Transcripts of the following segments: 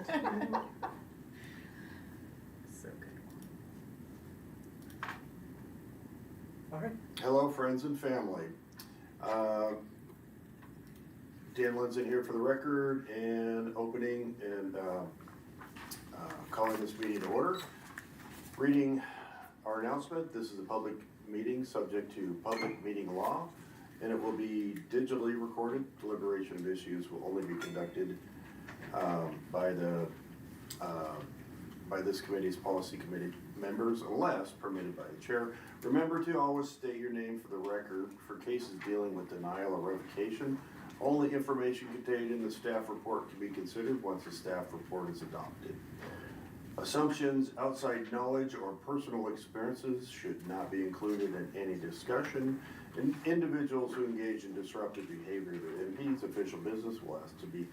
So good. All right. Hello, friends and family. Dan Lindsay here for the record and opening and calling this meeting to order. Reading our announcement, this is a public meeting subject to public meeting law, and it will be digitally recorded. Deliberation of issues will only be conducted by this committee's policy committee members unless permitted by the chair. Remember to always state your name for the record. For cases dealing with denial or revocation, only information contained in the staff report can be considered once the staff report is adopted. Assumptions, outside knowledge, or personal experiences should not be included in any discussion. And individuals who engage in disruptive behavior that impedes official business will ask to be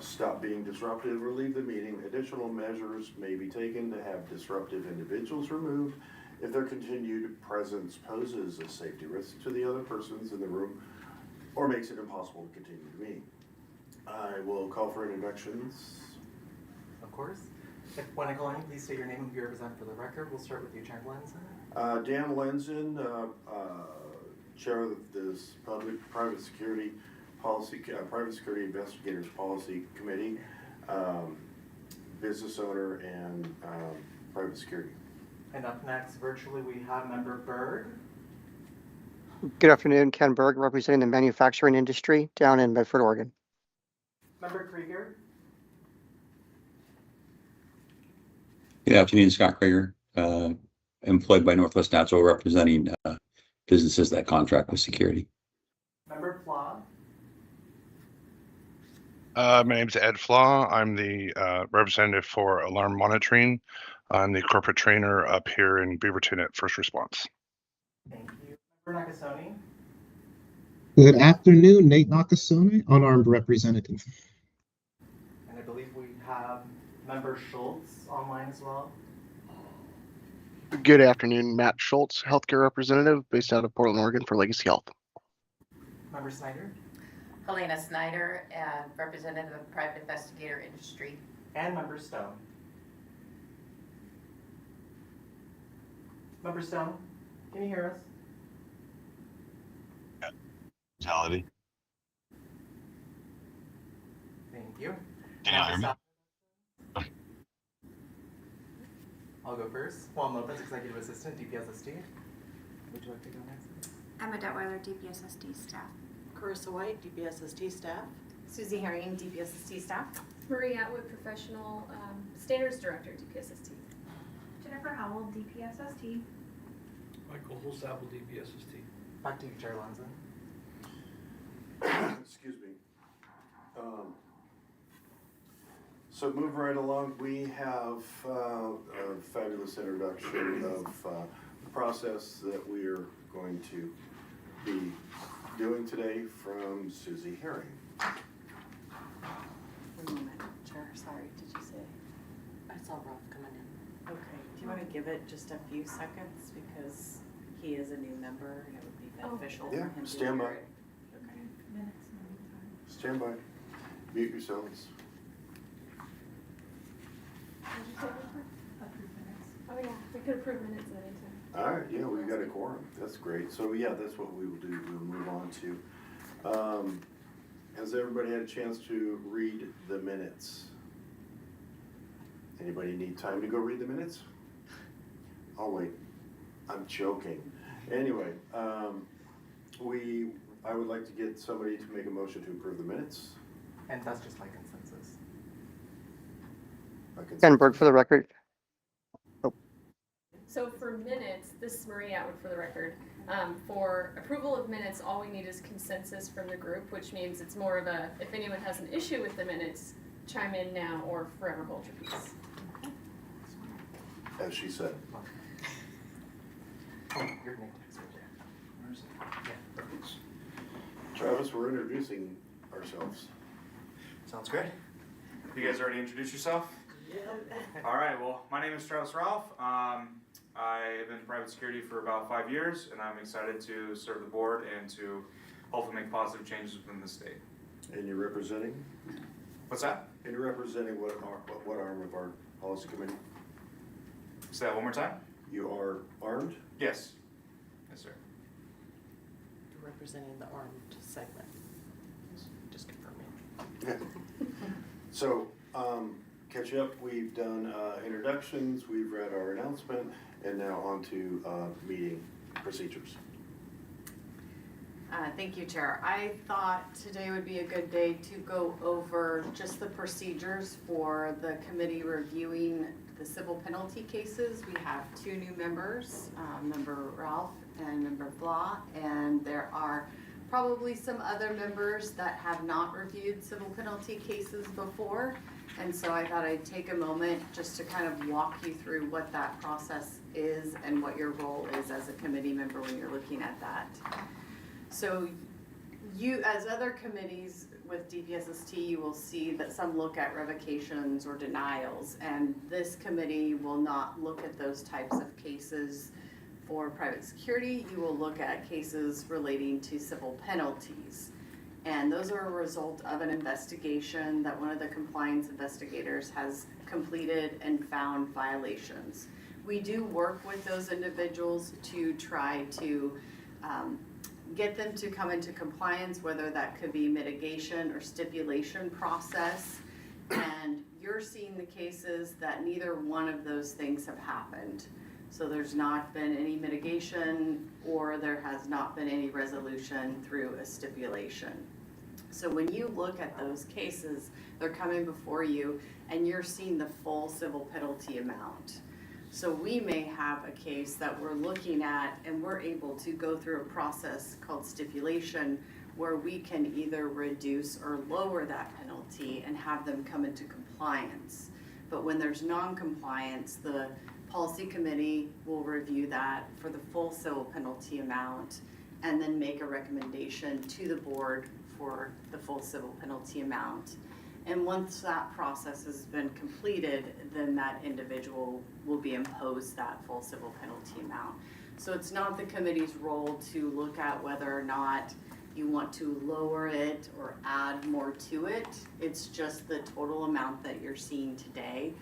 stop being disruptive or leave the meeting. Additional measures may be taken to have disruptive individuals removed if their continued presence poses a safety risk to the other persons in the room or makes it impossible to continue the meeting. I will call for introductions. Of course. When I call on you, please state your name and who you represent for the record. We'll start with you, Chair Lenzen. Dan Lenzen, Chair of this Private Security Investigators Policy Committee, business owner and private security. And up next, virtually, we have Member Berg. Good afternoon, Ken Berg, representing the manufacturing industry down in Medford, Oregon. Member Krieger. Good afternoon, Scott Krieger, employed by Northwest Natural, representing businesses that contract with security. Member Flaw. My name is Ed Flaw. I'm the representative for alarm monitoring. I'm the corporate trainer up here in Beaverton at First Response. Thank you. Member Nakasone. Good afternoon, Nate Nakasone, unarmed representative. And I believe we have Member Schultz online as well. Good afternoon, Matt Schultz, healthcare representative based out of Portland, Oregon for Legacy Health. Member Snyder. Helena Snyder, and representative of private investigator industry. And Member Stone. Member Stone, can you hear us? Mentality. Thank you. Can you hear me? I'll go first. Juan Lopez, Executive Assistant, DPSST. Would you like to go next? Emma Detweiler, DPSST staff. Carissa White, DPSST staff. Susie Herring, DPSST staff. Marie Atwood, Professional Standards Director, DPSST. Jennifer Howell, DPSST. Michael Holsapple, DPSST. Back to you, Chair Lenzen. Excuse me. So move right along. We have a fabulous introduction of the process that we are going to be doing today from Susie Herring. One moment, Chair, sorry, did you say? I saw Rob coming in. Okay, do you want to give it just a few seconds because he is a new member and it would be beneficial for Yeah, him to stand hear by. it. Okay. Stand by. Mute yourselves. Did you say approve minutes? Oh yeah, we could approve minutes at any time. All right, yeah, we've got a quorum. That's great. So yeah, that's what we will do. We'll move on to. Has everybody had a chance to read the minutes? Anybody need time to go read the minutes? Oh wait, I'm joking. Anyway, I would like to get somebody to make a motion to approve the minutes. And that's just by consensus. By consensus. Ken Berg for the record. So for minutes, this is Marie Atwood for the record. For approval of minutes, all we need is consensus from the group, which means it's more of a, if anyone has an issue with the minutes, chime in now or forever hold your peace. As she said. Oh, your name text right there. Where's it? Yeah, perfect. Travis, we're introducing ourselves. Sounds good. You guys already introduced yourself? Yeah. All right, well, my name is Travis Ralph. I've been in private security for about 5 years, and I'm excited to serve the board and to hopefully make positive changes within the state. And you're representing? What's that? And you're representing what arm of our policy committee? Say that one more time? You are armed? Yes. Yes, sir. You're representing the armed segment. Just confirming. Okay. So, catch up, we've done introductions, we've read our announcement, and now on to meeting procedures. Thank you, Chair. I thought today would be a good day to go over just the procedures for the committee reviewing the civil penalty cases. We have two new members, Member Ralph and Member Blah, and there are probably some other members that have not reviewed civil penalty cases before. And so I thought I'd take a moment just to kind of walk you through what that process is and what your role is as a committee member when you're looking at that. So you, as other committees with DPSST, you will see that some look at revocations or denials, and this committee will not look at those types of cases for private security. You will look at cases relating to civil penalties. And those are a result of an investigation that one of the compliance investigators has completed and found violations. We do work with those individuals to try to get them to come into compliance, whether that could be mitigation or stipulation process. And you're seeing the cases that neither one of those things have happened. So there's not been any mitigation, or there has not been any resolution through a stipulation. So when you look at those cases, they're coming before you and you're seeing the full civil penalty amount. So we may have a case that we're looking at and we're able to go through a process called stipulation where we can either reduce or lower that penalty and have them come into compliance. But when there's non-compliance, the policy committee will review that for the full civil penalty amount and then make a recommendation to the board for the full civil penalty amount. And once that process has been completed, then that individual will be imposed that full civil penalty amount. So it's not the committee's role to look at whether or not you want to lower it or add more to it. It's just the total amount that you're seeing today.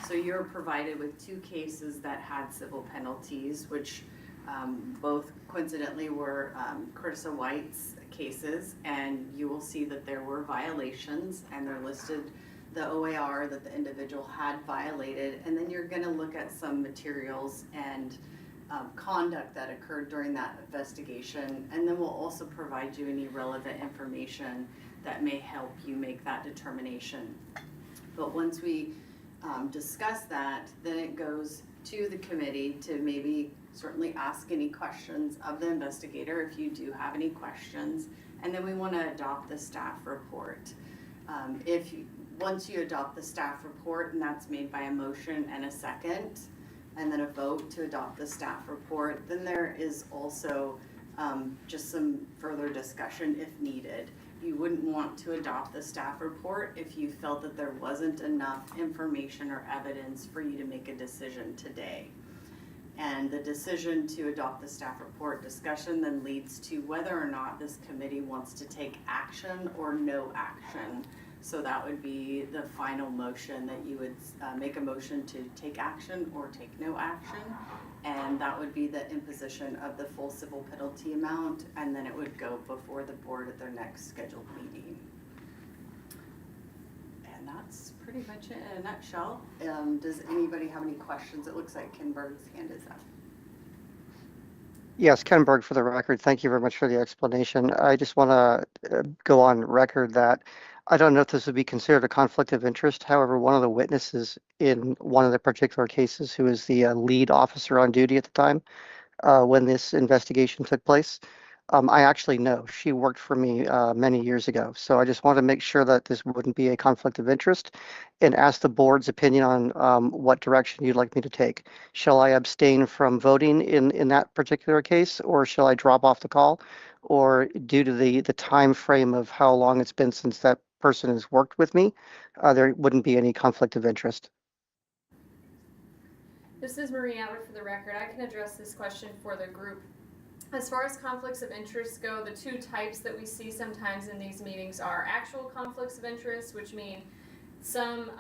So you're provided with two cases that had civil penalties, which both coincidentally were Carissa White's cases, and you will see that there were violations and they're listed the OAR that the individual had violated, and then you're going to look at some materials and conduct that occurred during that investigation, and then we'll also provide you any relevant information that may help you make that determination. But once we discuss that, then it goes to the committee to maybe certainly ask any questions of the investigator if you do have any questions, and then we want to adopt the staff report. Once you adopt the staff report, and that's made by a motion and a second, and then a vote to adopt the staff report, then there is also just some further discussion if needed. You wouldn't want to adopt the staff report if you felt that there wasn't enough information or evidence for you to make a decision today. And the decision to adopt the staff report discussion then leads to whether or not this committee wants to take action or no action. So that would be the final motion, that you would make a motion to take action or take no action. And that would be the imposition of the full civil penalty amount, and then it would go before the board at their next scheduled meeting. And that's pretty much it in a nutshell. Does anybody have any questions? It looks like Ken Berg's hand is up. Yes, Ken Berg for the record. Thank you very much for the explanation. I just want to go on record that I don't know if this would be considered a conflict of interest. However, one of the witnesses in one of the particular cases, who is the lead officer on duty at the time when this investigation took place, I actually know. She worked for me many years ago. So I just want to make sure that this wouldn't be a conflict of interest and ask the board's opinion on what direction you'd like me to take. Shall I abstain from voting in that particular case, or shall I drop off the call? Or due to the time frame of how long it's been since that person has worked with me, there wouldn't be any conflict of interest. This is Marie Atwood for the record. I can address this question for the group. As far as conflicts of interest go, the two types that we see sometimes in these meetings are actual conflicts of interest, which mean some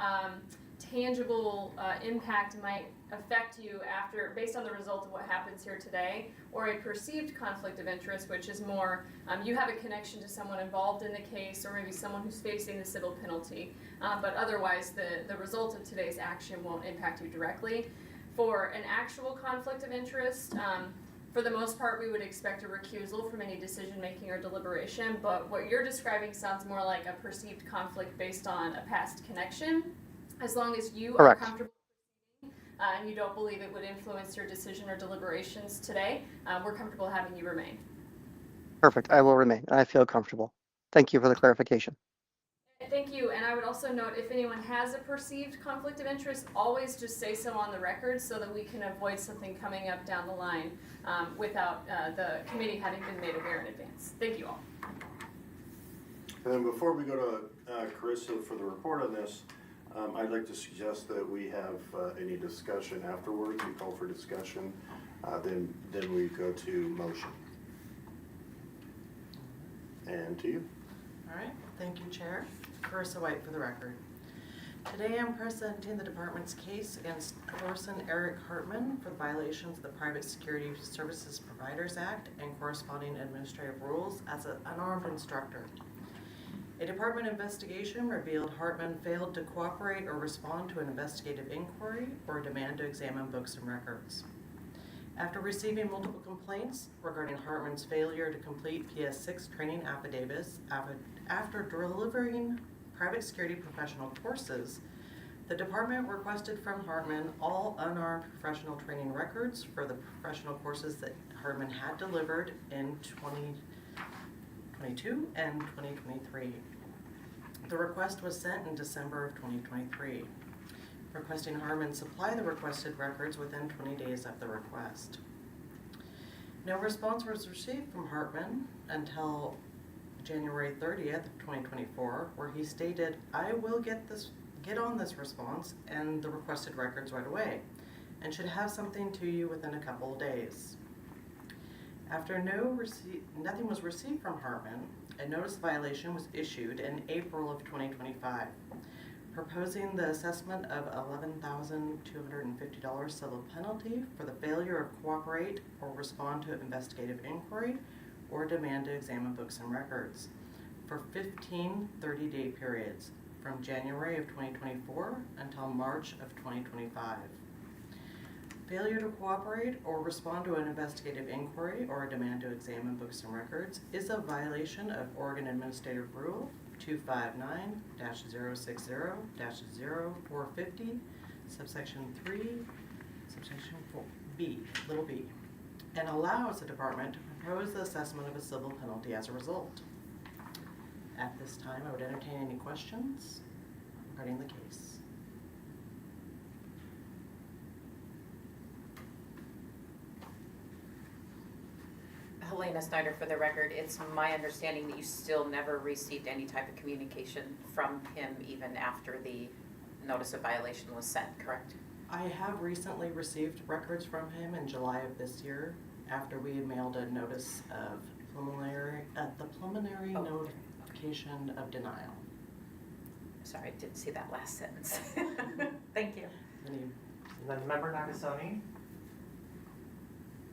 tangible impact might affect you after, based on the result of what happens here today, or a perceived conflict of interest, which is more you have a connection to someone involved in the case, or maybe someone who's facing the civil penalty, but otherwise the result of today's action won't impact you directly. For an actual conflict of interest, for the most part, we would expect a recusal from any decision-making or deliberation, but what you're describing sounds more like a perceived conflict based on a past connection. As long as you Correct. are comfortable and you don't believe it would influence your decision or deliberations today, we're comfortable having you remain. Perfect. I will remain. I feel comfortable. Thank you for the clarification. Thank you, and I would also note if anyone has a perceived conflict of interest, always just say so on the record so that we can avoid something coming up down the line without the committee having been made aware in advance. Thank you all. And then before we go to Carissa for the report on this, I'd like to suggest that we have any discussion afterwards. We call for discussion, then we go to motion. And to you. All right, thank you, Chair. Carissa White for the record. Today I'm presenting the department's case against Thorson Eric Hartman for the violations of the Private Security Services Providers Act and corresponding administrative rules as an unarmed instructor. A department investigation revealed Hartman failed to cooperate or respond to an investigative inquiry or a demand to examine books and records. After receiving multiple complaints regarding Hartman's failure to complete PS6 training affidavits after delivering private security professional courses, the department requested from Hartman all unarmed professional training records for the professional courses that Hartman had delivered in 2022 and 2023. The request was sent in December of 2023, requesting Hartman supply the requested records within 20 days of the request. No response was received from Hartman until January 30th, 2024, where he stated, "I will get on this response and the requested records right away, and should have something to you within a couple of days." After nothing was received from Hartman, a notice violation was issued in April of 2025, proposing the assessment of $11,250 civil penalty for the failure of cooperate or respond to investigative inquiry or demand to examine books and records for 15 30-day periods from January of 2024 until March of 2025. Failure to cooperate or respond to an investigative inquiry or a demand to examine books and records is a violation of Oregon Administrative Rule 259-060-0450, subsection 3, subsection 4B, little b, and allows the department to propose the assessment of a civil penalty as a result. At this time, I would entertain any questions regarding the case. Helena Snyder for the record. It's my understanding that you still never received any type of communication from him even after the notice of violation was sent, correct? I have recently received records from him in July of this year after we had mailed a notice of preliminary notification of denial. Sorry, I didn't see that last sentence. Thank you. And then Member Nakasone.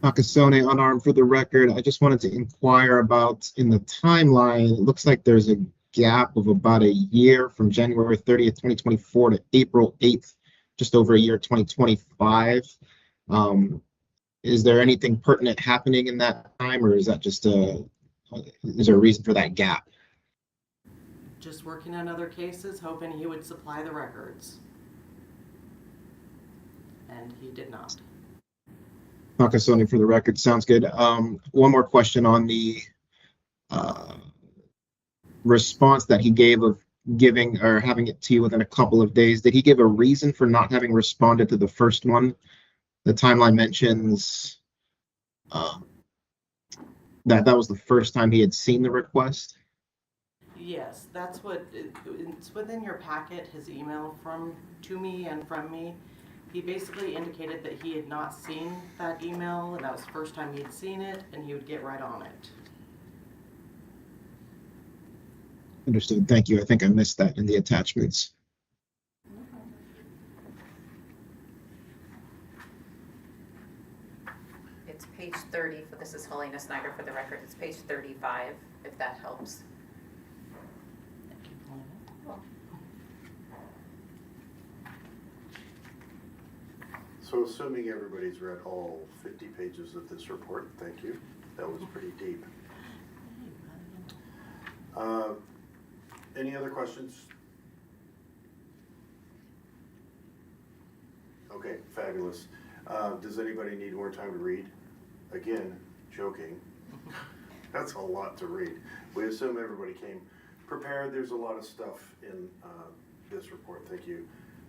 Nakasone, unarmed for the record. I just wanted to inquire about in the timeline, it looks like there's a gap of about a year from January 30th, 2024 to April 8th, just over a year, 2025. Is there anything pertinent happening in that time, or is that just is there a reason for that gap? Just working on other cases, hoping he would supply the records. And he did not. Nakasone for the record, sounds good. One more question on the response that he gave of giving or having it to you within a couple of days. Did he give a reason for not having responded to the first one? The timeline mentions that was the first time he had seen the request. Yes, that's what, it's within your packet, his email to me and from me. He basically indicated that he had not seen that email, and that was the first time he'd seen it, and he would get right on it. Understood. Thank you. I think I missed that in the attachments. It's page 30, this is Helena Snyder for the record, it's page 35, if that helps. So assuming everybody's read all 50 pages of this report, thank you. That was pretty deep. Any other questions? Okay, fabulous. Does anybody need more time to read? Again, joking. That's a lot to read. We assume everybody came prepared. There's a lot of stuff in this report. Thank you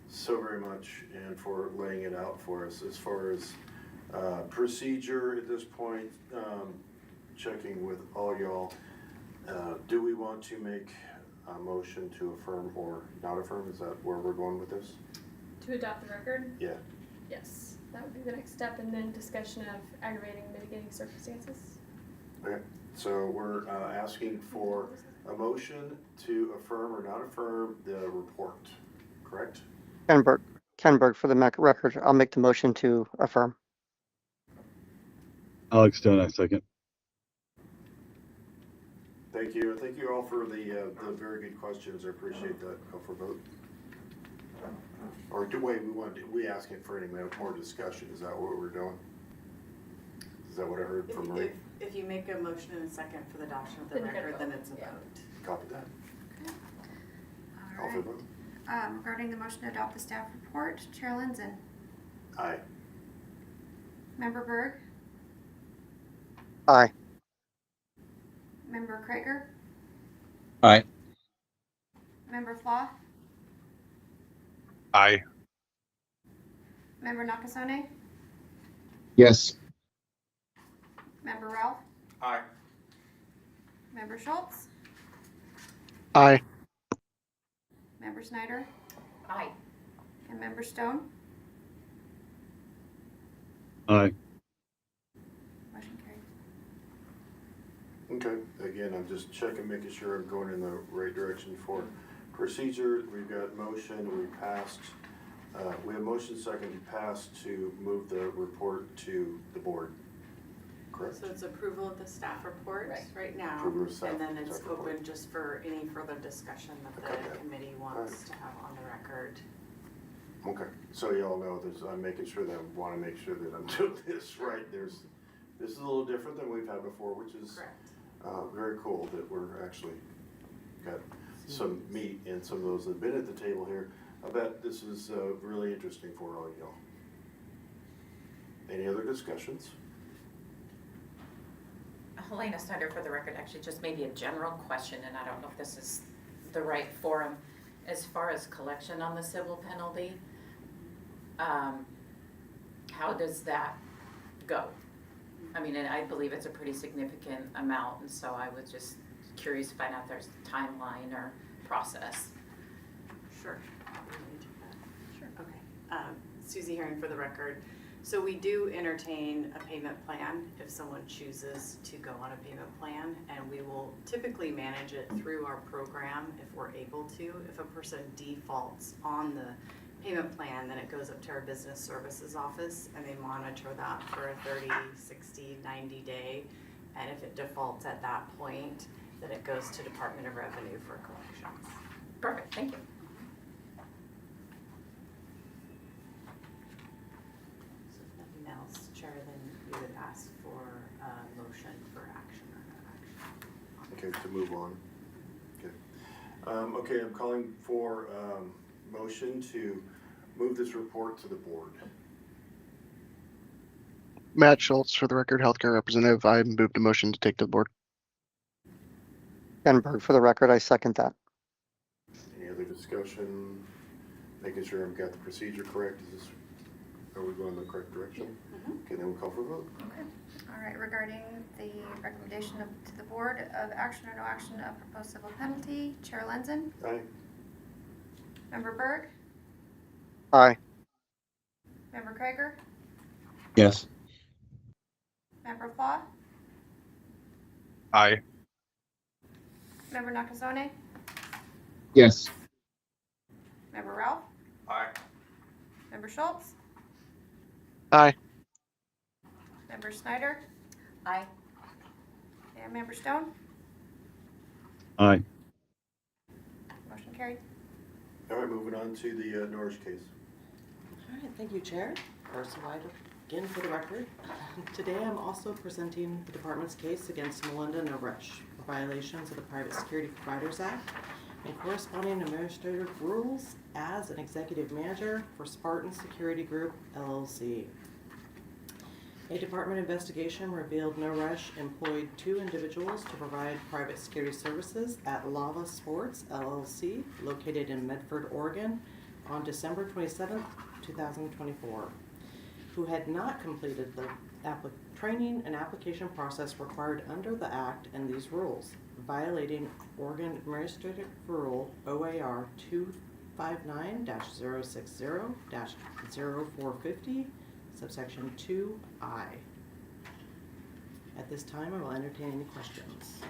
so very much, and for laying it out for us. As far as procedure at this point, checking with all y'all, do we want to make a motion to affirm or not affirm? Is that where we're going with this? To adopt the record? Yeah. Yes, that would be the next step, and then discussion of aggravating mitigating circumstances. Okay, so we're asking for a motion to affirm or not affirm the report, correct? Kenberg for the record. I'll make the motion to affirm. Alex Stone, I second. Thank you. Thank you all for the very good questions. I appreciate that. Call for vote. Or we asking for any more discussion? Is that what we're doing? Is that what I heard from Marie? If you make a motion in a second for the adoption of the Then you gotta record, vote. then it's a Yeah. vote. Copy that. Call All for right. vote. Regarding the motion to adopt the staff report, Chair Lindsay, Aye. Member Berg, Aye. Member Krieger, Aye. Member Flaw, Aye. Member Nakasone, Yes. Member Ralph, Aye. Member Schultz, Aye. Member Snyder, Aye. and Member Stone. Aye. Motion carried. Okay, again, I'm just checking, making sure I'm going in the right direction for procedure. We've got motion, we passed, we have motion second to pass to move the report to the board, correct? So it's approval of the staff report Right. right now, Approval of staff- and then it's staff report. open just for any further discussion that Okay. the committee wants to have on the record. Okay, so y'all know this, I'm making sure that, I wanna make sure that I'm doing this right. This is a little different than we've had before, which is Correct. very cool that we're actually got some meat in some of those that have been at the table here. I bet this is really interesting for all y'all. Any other discussions? Helena Snyder for the record, actually just maybe a general question, and I don't know if this is the right forum. As far as collection on the civil penalty, how does that go? I mean, and I believe it's a pretty significant amount, and so I was just curious to find out if there's a timeline or process. Sure. Sure. Okay. Susie Herring for the record. So we do entertain a payment plan if someone chooses to go on a payment plan, and we will typically manage it through our program if we're able to. If a person defaults on the payment plan, then it goes up to our business services office, and they monitor that for a 30, 60, 90 day. And if it defaults at that point, then it goes to Department of Revenue for collections. Perfect, thank you. So if nothing else, Chair, then we would ask for a motion for action or no action. Okay, to move on. Okay. Okay, I'm calling for motion to move this report to the board. Matt Schultz for the record, healthcare representative. I moved a motion to take to the board. Kenberg for the record. I second that. Any other discussion? Making sure I've got the procedure correct. Are we going in the correct direction? Okay, then we'll call for a vote. Okay. All right, regarding the recommendation to the board of action or no action of proposed civil penalty, Chair Lindsay, Aye. Member Berg, Aye. Member Krieger, Yes. Member Flaw, Aye. Member Nakasone, Yes. Member Ralph, Aye. Member Schultz, Aye. Member Snyder? Aye. And Member Stone? Aye. Motion carried. All right, moving on to the Norris case. All right, thank you, Chair. Carissa White again for the record. Today I'm also presenting the department's case against Melinda Naresh for violations of the Private Security Providers Act and corresponding administrative rules as an executive manager for Spartan Security Group, LLC. A department investigation revealed Naresh employed 2 individuals to provide private security services at Lava Sports, LLC, located in Medford, Oregon, on December 27th, 2024, who had not completed the training and application process required under the Act and these rules, violating Oregon Administrative Rule OAR 259-060-0450, subsection 2I. At this time, I will entertain any questions.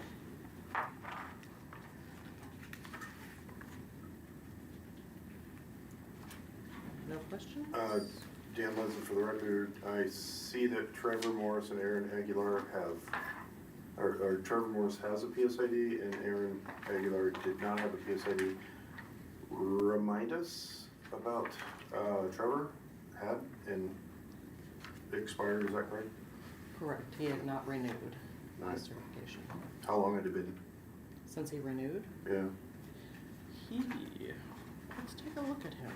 No questions? Dan Lenzen for the record. I see that Trevor Morris and Aaron Aguilar have, or Trevor Morris has a PSID and Aaron Aguilar did not have a PSID. Remind us about Trevor had and expired, is that correct? Correct. He had not renewed Nice. his certification. How long had it been? Since he renewed, Yeah. let's take a look at him,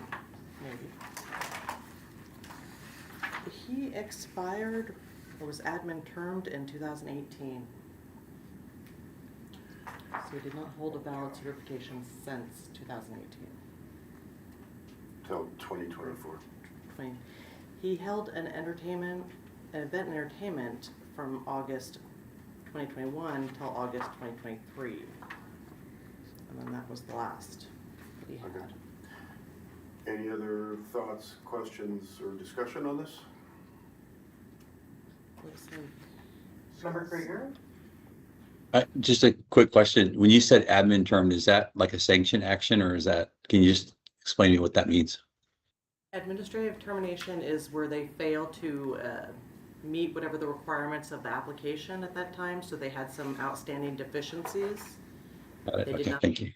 maybe. He expired, or was admin termed in 2018. So he did not hold a valid certification since 2018. Till 2024. He held an event entertainment from August 2021 till August 2023. And then that was the last that he had. Okay. Any other thoughts, questions, or discussion on this? Looks like Member Krieger? Just a quick question. When you said admin term, is that like a sanction action or is that, can you just explain to me what that means? administrative termination is where they fail to meet whatever the requirements of the application at that time, so they had some outstanding deficiencies. Got it. They did Okay, not- thank you.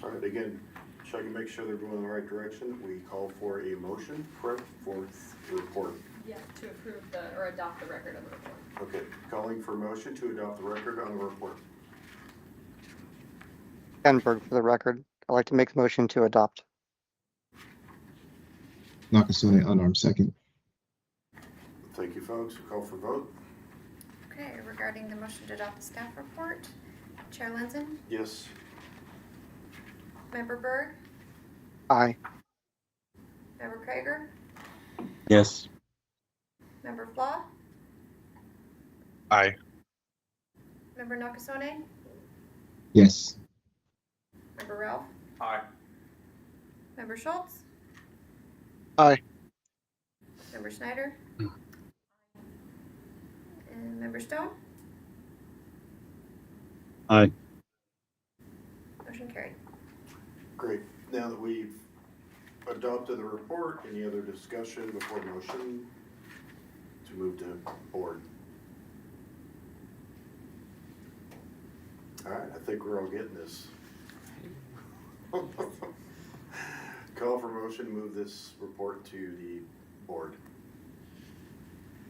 All right, again, check and make sure they're going in the right direction. We call for a motion, correct, for the report. Yeah, to approve or adopt the record of the report. Okay, calling for motion to adopt the record on the report. Stenberg for the record. I'd like to make a motion to adopt. Nakasone, unarmed, second. Thank you, folks. We call for vote. Okay, regarding the motion to adopt the staff report, Chair Lenzen, Yes. Member Berg, Aye. Member Krager, Yes. Member Flaw, Aye. Member Nakasone, Yes. Member Ralph, Aye. Member Schultz, Aye. Member Schneider, and Member Stone. Aye. Motion carried. Great. Now that we've adopted the report, any other discussion before motion to move to board? All right, I think we're all getting this. Call for motion to move this report to the board.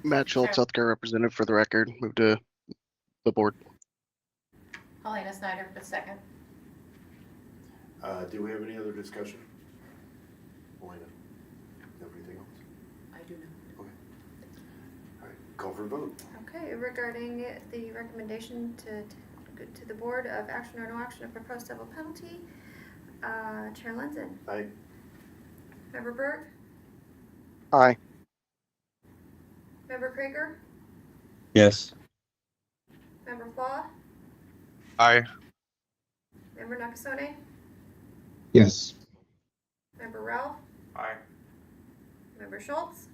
Matt Schultz, healthcare representative for the record. Move to the board. Helena Snyder, the second. Do we have any other discussion? Elena, have anything else? I do know. Okay. All right, call for vote. Okay, regarding the recommendation to the board of action or no action of proposed civil penalty, Chair Lenzen, Aye. Member Berg, Aye. Member Krager, Yes. Member Flaw, Aye. Member Nakasone, Yes. Member Ralph, Aye. Member Schultz,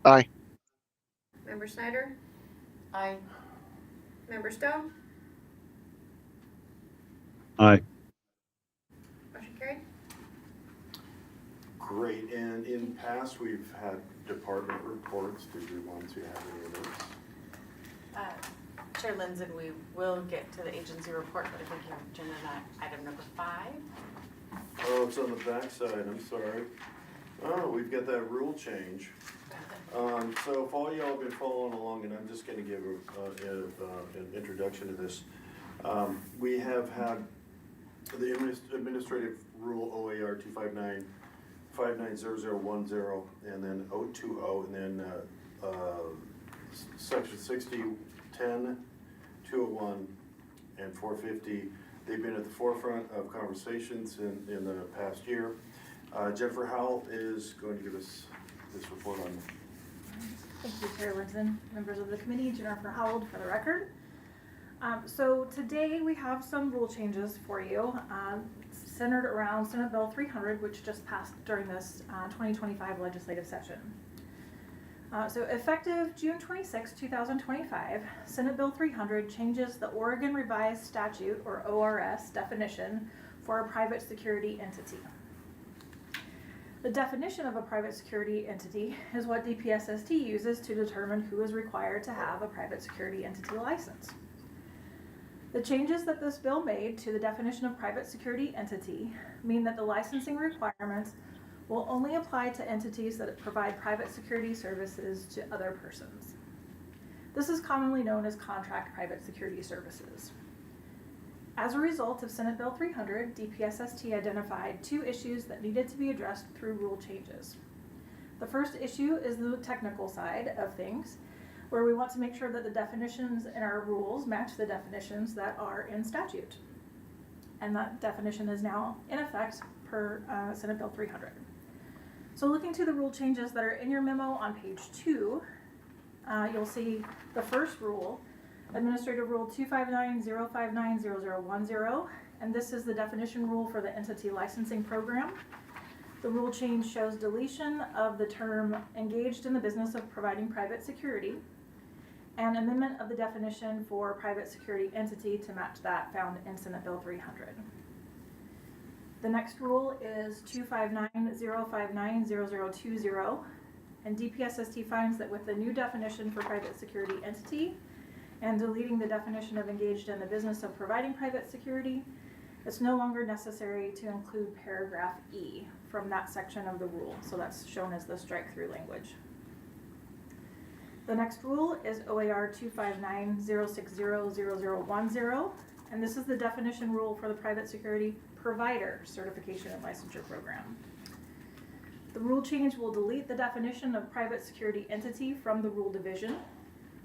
Aye. Member Schneider, Aye. Member Stone. Aye. Motion carried. Great, and in past, we've had department reports. Did you want to have any of those? Chair Lindsay, we will get to the agency report, but I think you have agenda item number 5. Oh, it's on the back side, I'm sorry. Oh, we've got that rule change. So if all y'all have been following along, and I'm just gonna give an introduction to this. We have had the administrative rule OAR 259-590010, and then 020, and then section 60, 10, 201, and 450. They've been at the forefront of conversations in the past year. Jennifer Howell is going to give us this report on. Thank you, Chair Woodson, members of the committee, Jennifer Howell for the record. So today we have some rule changes for you, centered around Senate Bill 300, which just passed during this 2025 legislative session. So effective June 26, 2025, Senate Bill 300 changes the Oregon Revised Statute, or ORS, definition for a private security entity. The definition of a private security entity is what DPSST uses to determine who is required to have a private security entity license. The changes that this bill made to the definition of private security entity mean that the licensing requirements will only apply to entities that provide private security services to other persons. This is commonly known as contract private security services. As a result of Senate Bill 300, DPSST identified 2 issues that needed to be addressed through rule changes. The first issue is the technical side of things, where we want to make sure that the definitions in our rules match the definitions that are in statute. And that definition is now in effect per Senate Bill 300. So looking to the rule changes that are in your memo on page 2, you'll see the first rule, Administrative Rule 259-059-0010, and this is the definition rule for the entity licensing program. The rule change shows deletion of the term engaged in the business of providing private security, and amendment of the definition for private security entity to match that found in Senate Bill 300. The next rule is 259-059-0020, and DPSST finds that with the new definition for private security entity and deleting the definition of engaged in the business of providing private security, it's no longer necessary to include paragraph E from that section of the rule. So that's shown as the strike-through language. The next rule is OAR 259-060-0010, and this is the definition rule for the private security provider certification and licensure program. The rule change will delete the definition of private security entity from the rule division.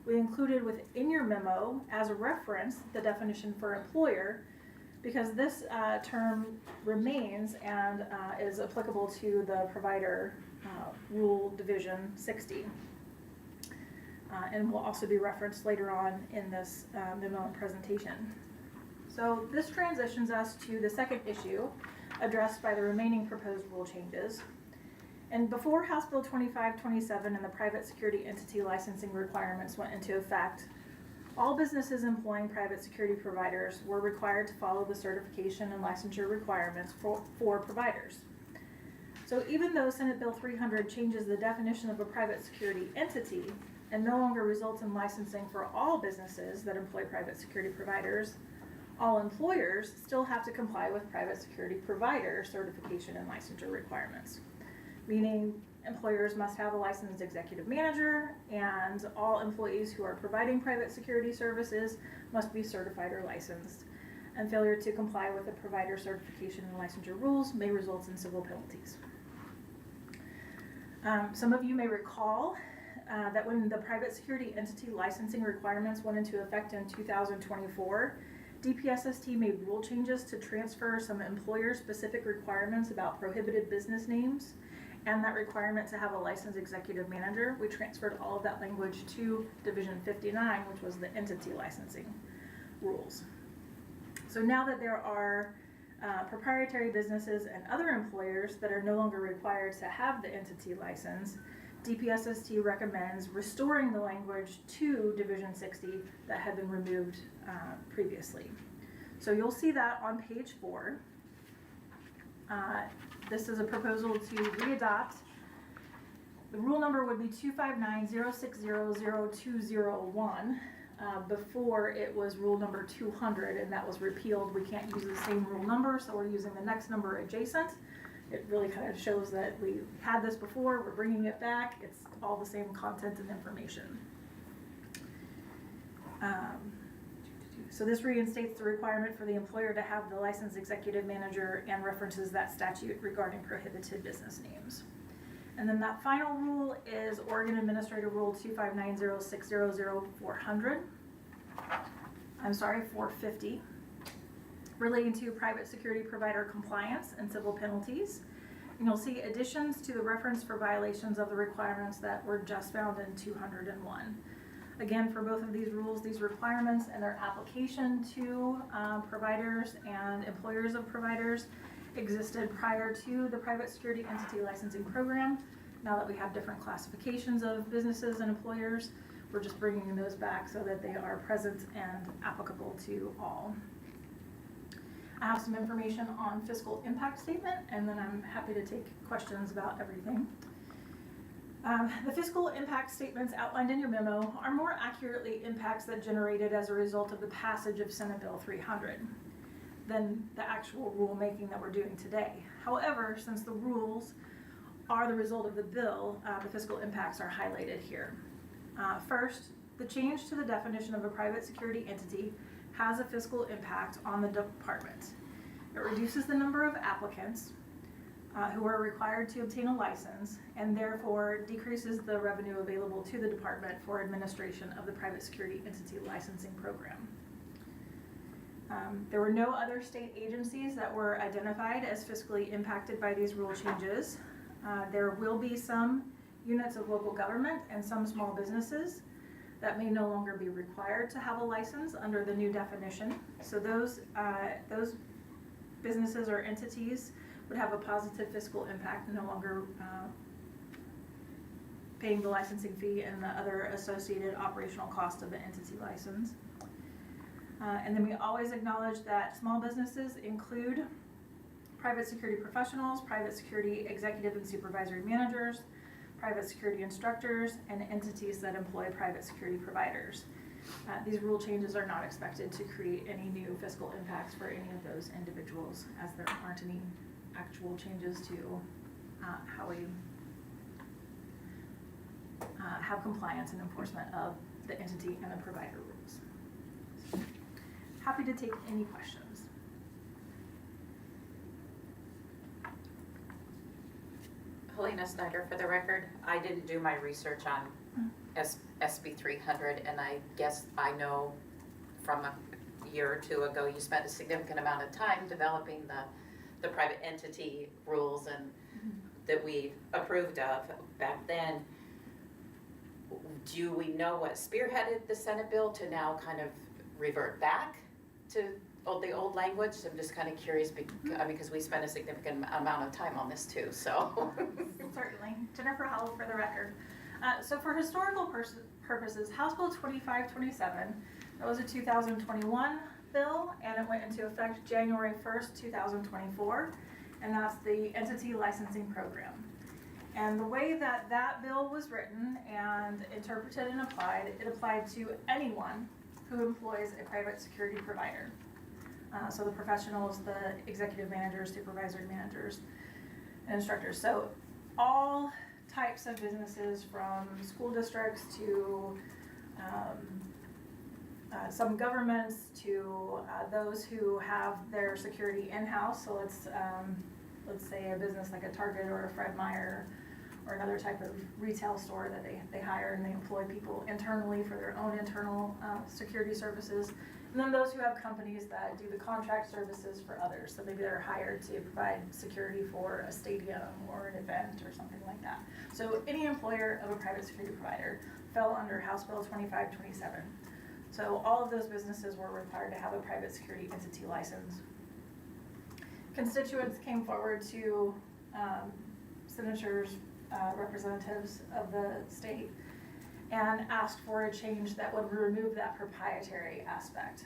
We included within your memo as a reference the definition for employer, because this term remains and is applicable to the provider rule division 60. And will also be referenced later on in this memo and presentation. So this transitions us to the second issue addressed by the remaining proposed rule changes. And before House Bill 2527 and the private security entity licensing requirements went into effect, all businesses employing private security providers were required to follow the certification and licensure requirements for providers. So even though Senate Bill 300 changes the definition of a private security entity and no longer results in licensing for all businesses that employ private security providers, all employers still have to comply with private security provider certification and licensure requirements. Meaning employers must have a licensed executive manager, and all employees who are providing private security services must be certified or licensed. And failure to comply with the provider certification and licensure rules may result in civil penalties. Some of you may recall that when the private security entity licensing requirements went into effect in 2024, DPSST made rule changes to transfer some employer-specific requirements about prohibited business names and that requirement to have a licensed executive manager. We transferred all of that language to Division 59, which was the entity licensing rules. So now that there are proprietary businesses and other employers that are no longer required to have the entity license, DPSST recommends restoring the language to Division 60 that had been removed previously. So you'll see that on page 4. This is a proposal to readopt. The rule number would be 25906000201. Before it was rule number 200, and that was repealed. We can't use the same rule number, so we're using the next number adjacent. It really kind of shows that we had this before, we're bringing it back. It's all the same content and information. So this reinstates the requirement for the employer to have the licensed executive manager and references that statute regarding prohibited business names. And then that final rule is Oregon Administrative Rule 25906000400. 450, relating to private security provider compliance and civil penalties. And you'll see additions to the reference for violations of the requirements that were just found in 201. Again, for both of these rules, these requirements and their application to providers and employers of providers existed prior to the private security entity licensing program. Now that we have different classifications of businesses and employers, we're just bringing those back so that they are present and applicable to all. I have some information on fiscal impact statement, and then I'm happy to take questions about everything. The fiscal impact statements outlined in your memo are more accurately impacts that generated as a result of the passage of Senate Bill 300 than the actual rulemaking that we're doing today. However, since the rules are the result of the bill, the fiscal impacts are highlighted here. First, the change to the definition of a private security entity has a fiscal impact on the department. It reduces the number of applicants who are required to obtain a license, and therefore decreases the revenue available to the department for administration of the private security entity licensing program. There were no other state agencies that were identified as fiscally impacted by these rule changes. There will be some units of local government and some small businesses that may no longer be required to have a license under the new definition. So those businesses or entities would have a positive fiscal impact, no longer paying the licensing fee and the other associated operational cost of the entity license. And then we always acknowledge that small businesses include private security professionals, private security executive and supervisory managers, private security instructors, and entities that employ private security providers. These rule changes are not expected to create any new fiscal impacts for any of those individuals, as there aren't any actual changes to how we have compliance and enforcement of the entity and the provider rules. Happy to take any questions. Helena Snyder, for the record, I didn't do my research on SB 300, and I guess I know from a year or two ago you spent a significant amount of time developing the private entity rules and that we approved of back then. Do we know what spearheaded the Senate bill to now kind of revert back to the old language? I'm just kind of curious because we spent a significant amount of time on this too, so. Certainly. Jennifer Howell for the record. So for historical purposes, House Bill 2527, that was a 2021 bill, and it went into effect January 1st, 2024, and that's the entity licensing program. And the way that that bill was written and interpreted and applied, it applied to anyone who employs a private security provider. So the professionals, the executive managers, supervisory managers, and instructors. So all types of businesses, from school districts to some governments to those who have their security in-house. So let's say a business like a Target or a Fred Meyer or another type of retail store that they hire and they employ people internally for their own internal security services. And then those who have companies that do the contract services for others. So maybe they're hired to provide security for a stadium or an event or something like that. So any employer of a private security provider fell under House Bill 2527. So all of those businesses were required to have a private security entity license. Constituents came forward to senators, representatives of the state, and asked for a change that would remove that proprietary aspect.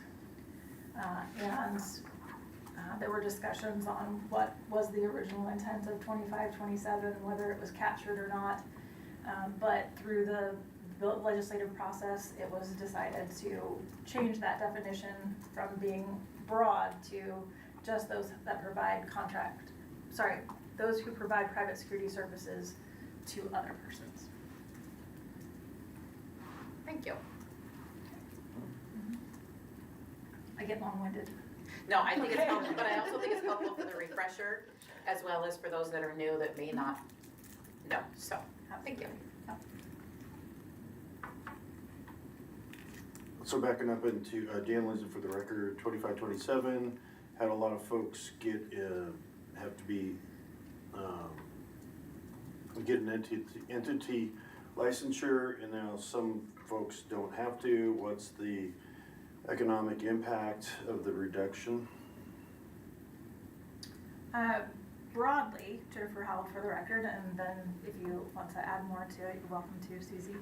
And There were discussions on what was the original intent of 25-27, whether it was captured or not. But through the legislative process, it was decided to change that definition from being broad to just those that provide those who provide private security services to other persons. Thank you. I get long-winded. No, I think it's helpful, but I also think it's helpful for the refresher, as well as for those that are new that may not know, so, thank you. So backing up into Dan Lindsay for the record, 25-27, had a lot of folks get an entity licensure, and now some folks don't have to. What's the economic impact of the reduction? Broadly, Jennifer Howell for the record, and then if you want to add more to it, you're welcome to, Susie.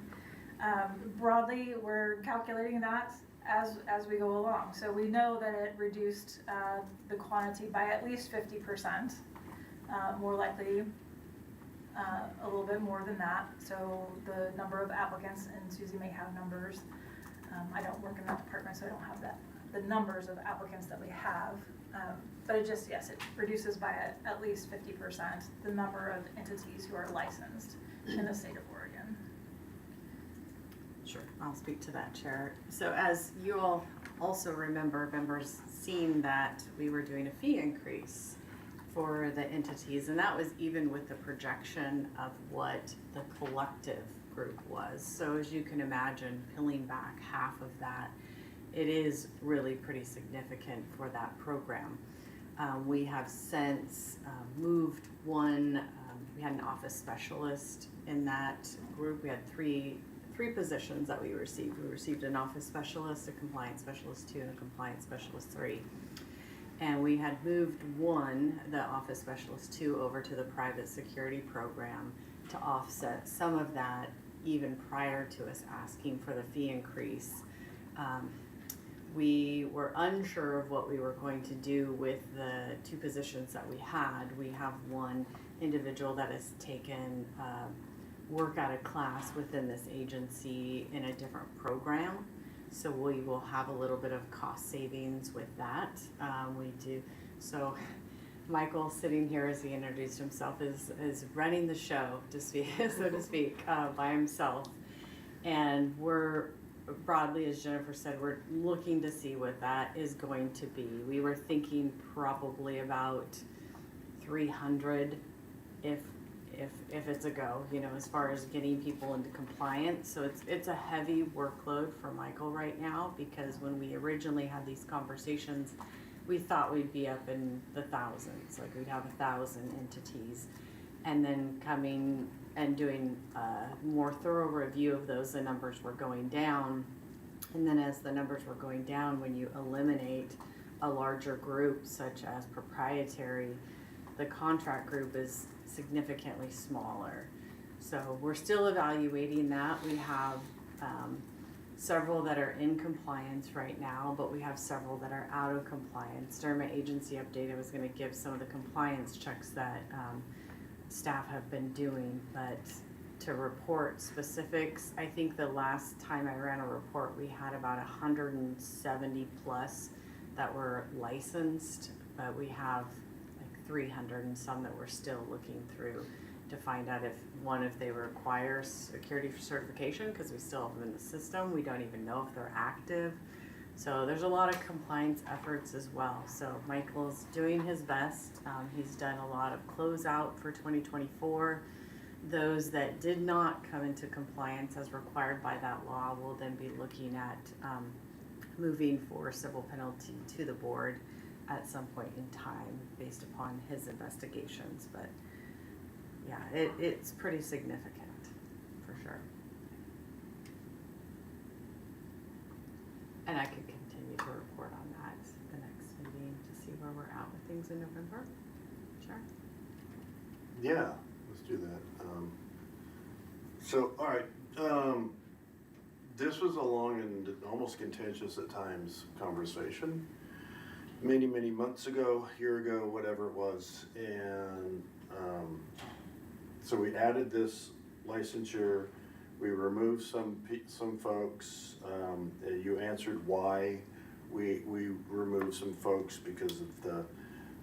Broadly, we're calculating that as we go along. So we know that it reduced the quantity by at least 50%, more likely a little bit more than that. So the number of applicants, and Susie may have numbers. I don't work in that department, so I don't have the numbers of applicants that we have. But it just, yes, it reduces by at least 50% the number of entities who are licensed in the state of Oregon. Sure, I'll speak to that, Chair. So as you all also remember, members, seen that we were doing a fee increase for the entities, and that was even with the projection of what the collective group was. So as you can imagine, peeling back half of that, it is really pretty significant for that program. We have since moved one, we had an office specialist in that group. We had three positions that we received. We received an office specialist, a compliance specialist 2, and a compliance specialist 3. And we had moved one, the office specialist 2, over to the private security program to offset some of that even prior to us asking for the fee increase. We were unsure of what we were going to do with the 2 positions that we had. We have one individual that has taken work out of class within this agency in a different program. So we will have a little bit of cost savings with that. We do. So Michael, sitting here as he introduced himself, is running the show, so to speak, by himself. And we're broadly, as Jennifer said, we're looking to see what that is going to be. We were thinking probably about 300 if it's a go, as far as getting people into compliance. So it's a heavy workload for Michael right now, because when we originally had these conversations, we thought we'd be up in the thousands, like we'd have 1,000 entities. And then coming and doing a more thorough review of those, the numbers were going down. And then as the numbers were going down, when you eliminate a larger group such as proprietary, the contract group is significantly smaller. So we're still evaluating that. We have several that are in compliance right now, but we have several that are out of compliance. During my agency update, I was going to give some of the compliance checks that staff have been doing, but to report specifics, I think the last time I ran a report, we had about 170 plus that were licensed, but we have 300 and some that we're still looking through to find out if they require security certification, because we still have them in the system. We don't even know if they're active. So there's a lot of compliance efforts as well. So Michael's doing his best. He's done a lot of closeout for 2024. Those that did not come into compliance as required by that law will then be looking at moving for civil penalty to the board at some point in time based upon his investigations. But yeah, it's pretty significant for sure. And I could continue to report on that the next meeting to see where we're at with things in November. Sure. Yeah, let's do that. So, all right, this was a long and almost contentious at times conversation. many, many months ago, year ago, whatever it was. And so we added this licensure. We removed some folks. You answered why we removed some folks because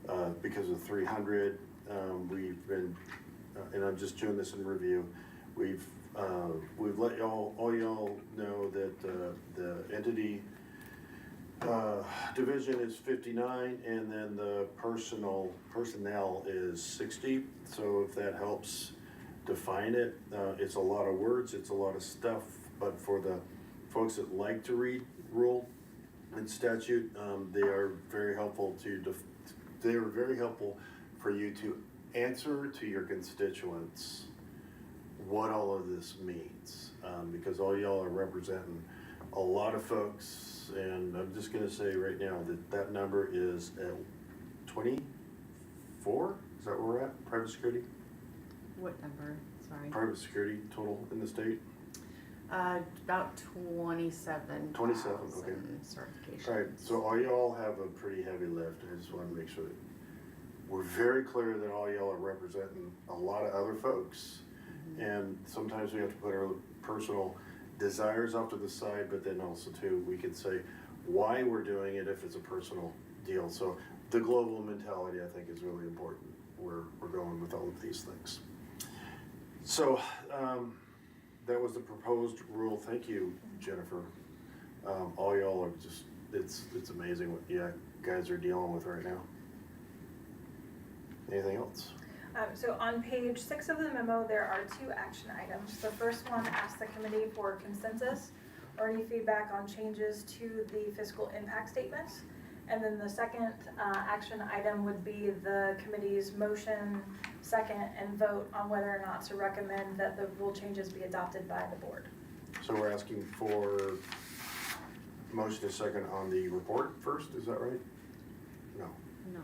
of 300. We've been, and I'm just doing this in review. We've let all y'all know that the entity division is 59, and then the personnel is 60. So if that helps define it, it's a lot of words, it's a lot of stuff. But for the folks that like to read rule and statute, they are very helpful they are very helpful for you to answer to your constituents what all of this means, because all y'all are representing a lot of folks, and I'm just gonna say right now that number is at 24. Is that where we're at? Private security? What number? Sorry. Private security total in the state? About 27. 27, okay. Certifications. All right, so all y'all have a pretty heavy lift. I just want to make sure that we're very clear that all y'all are representing a lot of other folks. And sometimes we have to put our personal desires off to the side, but then also too, we can say why we're doing it if it's a personal deal. So the global mentality, I think, is really important where we're going with all of these things. So that was the proposed rule. Thank you, Jennifer. All y'all are just, it's amazing what you guys are dealing with right now. Anything else? So on page 6 of the memo, there are 2 action items. The first one asks the committee for consensus or any feedback on changes to the fiscal impact statements. And then the second action item would be the committee's motion, second, and vote on whether or not to recommend that the rule changes be adopted by the board. So we're asking for motion and second on the report first, is that right? No. No.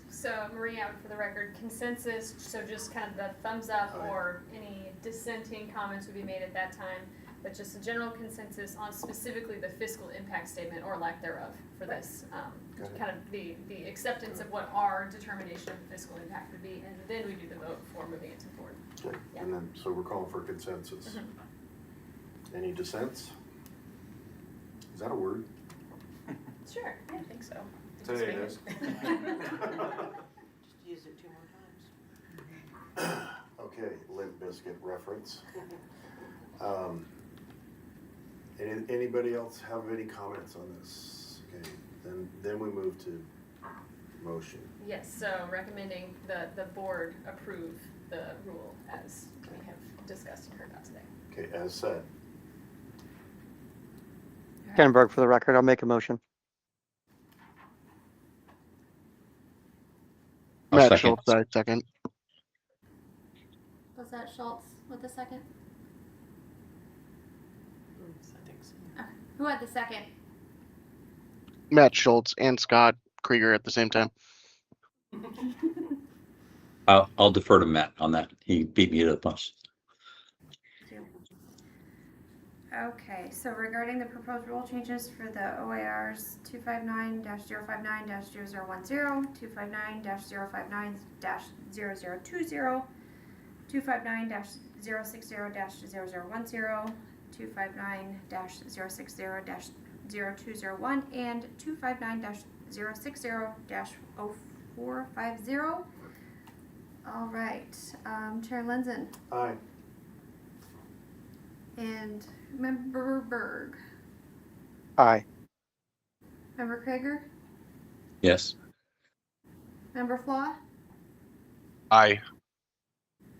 So Maria, for the record, consensus, so just kind of the thumbs up or any dissenting comments would be made at that time, but just a general consensus on specifically the fiscal impact statement or lack thereof for this, kind of the acceptance of what our determination of the fiscal impact would be, and then we do the vote for moving it to the board. Okay, Yeah. and then, so we're calling for consensus. Any dissents? Is that a word? Sure, I think so. Today it is. Just use it 2 more times. Okay, Limp Bizkit reference. Anybody else have any comments on this? Okay, then we move to motion. Yes, so recommending the board approve the rule as we have discussed and heard about today. Okay, as said. Kenberg, for the record, I'll make a motion. Matt second. Schultz, I second. Was that Schultz with the second? I think so. Okay. Who had the second? Matt Schultz and Scott Krieger at the same time. I'll defer to Matt on that. He beat me to the punch. Okay, so regarding the proposed rule changes for the OARs 259-059-0010, 259-059-0020, 259-060-0010, 259-060-0201, and 259-060-0450. All right, Chair Lenzen Aye. and Member Berg. Aye. Member Krieger? Yes. Member Flaw? Aye.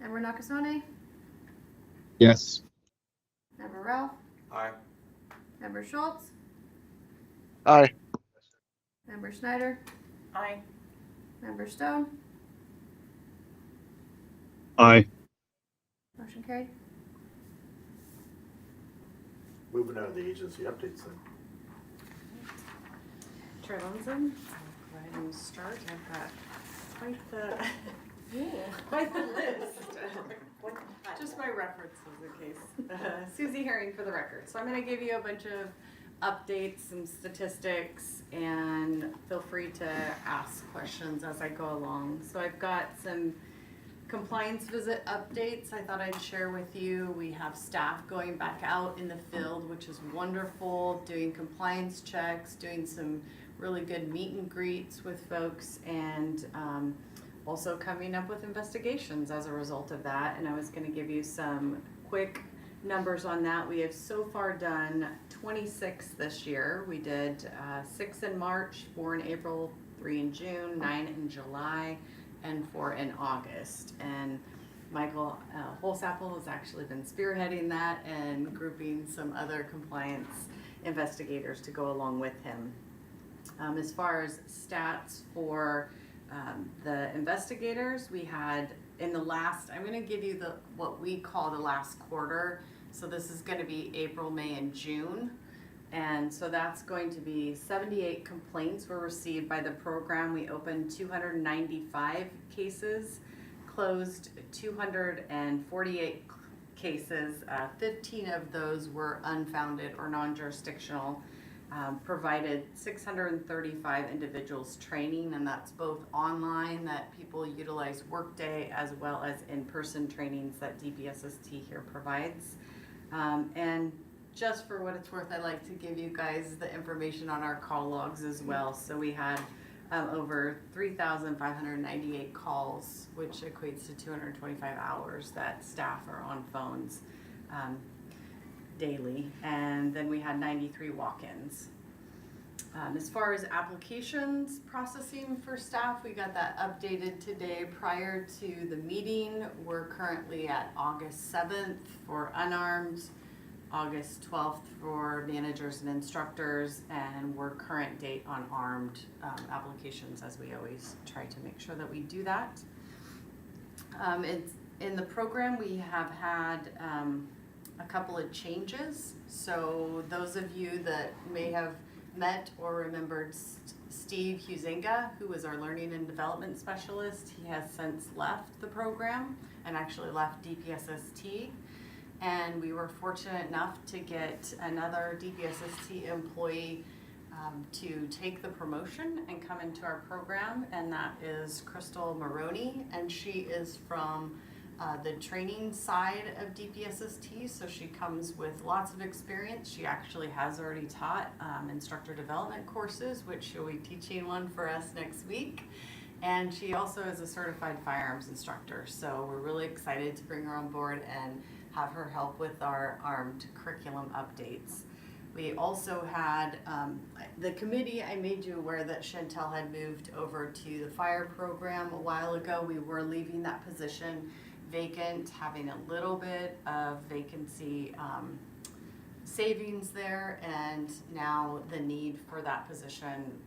Member Nakasone? Yes. Member Ralph? Aye. Member Schultz? Aye. Member Schneider? Aye. Member Stone? Aye. Motion carried. Moving on to the agency updates then. Chair Lenzen, I'll go ahead and start. I've got quite the list. Just my references in case. Susie Herring for the record. So I'm going to give you a bunch of updates, some statistics, and feel free to ask questions as I go along. So I've got some compliance visit updates I thought I'd share with you. We have staff going back out in the field, which is wonderful, doing compliance checks, doing some really good meet and greets with folks, and also coming up with investigations as a result of that. And I was going to give you some quick numbers on that. We have so far done 26 this year. We did 6 in March, 4 in April, 3 in June, 9 in July, and 4 in August. And Michael Holsapple has actually been spearheading that and grouping some other compliance investigators to go along with him. As far as stats for the investigators, we had in the last, I'm going to give you what we call the last quarter. So this is going to be April, May, and June. And so that's going to be 78 complaints were received by the program. We opened 295 cases, closed 248 cases. 15 of those were unfounded or non-jurisdictional. Provided 635 individuals training, and that's both online that people utilize Workday as well as in-person trainings that DPSST here provides. And just for what it's worth, I like to give you guys the information on our call logs as well. So we had over 3,598 calls, which equates to 225 hours that staff are on phones daily. And then we had 93 walk-ins. As far as applications processing for staff, we got that updated today prior to the meeting. We're currently at August 7th for unarmed, August 12th for managers and instructors, and we're current date on armed applications, as we always try to make sure that we do that. It's in the program we have had a couple of changes. So those of you that may have met or remembered Steve Huizenga, who was our learning and development specialist, he has since left the program and actually left DPSST. And we were fortunate enough to get another DPSST employee to take the promotion and come into our program, and that is Crystal Maroney, and she is from the training side of DPSST, so she comes with lots of experience. She actually has already taught instructor development courses, which she'll be teaching one for us next week. And she also is a certified firearms instructor, so we're really excited to bring her on board and have her help with our armed curriculum updates. We also had the committee, I made you aware that Chantel had moved over to the fire program a while ago. We were leaving that position vacant, having a little bit of vacancy savings there, and now the need for that position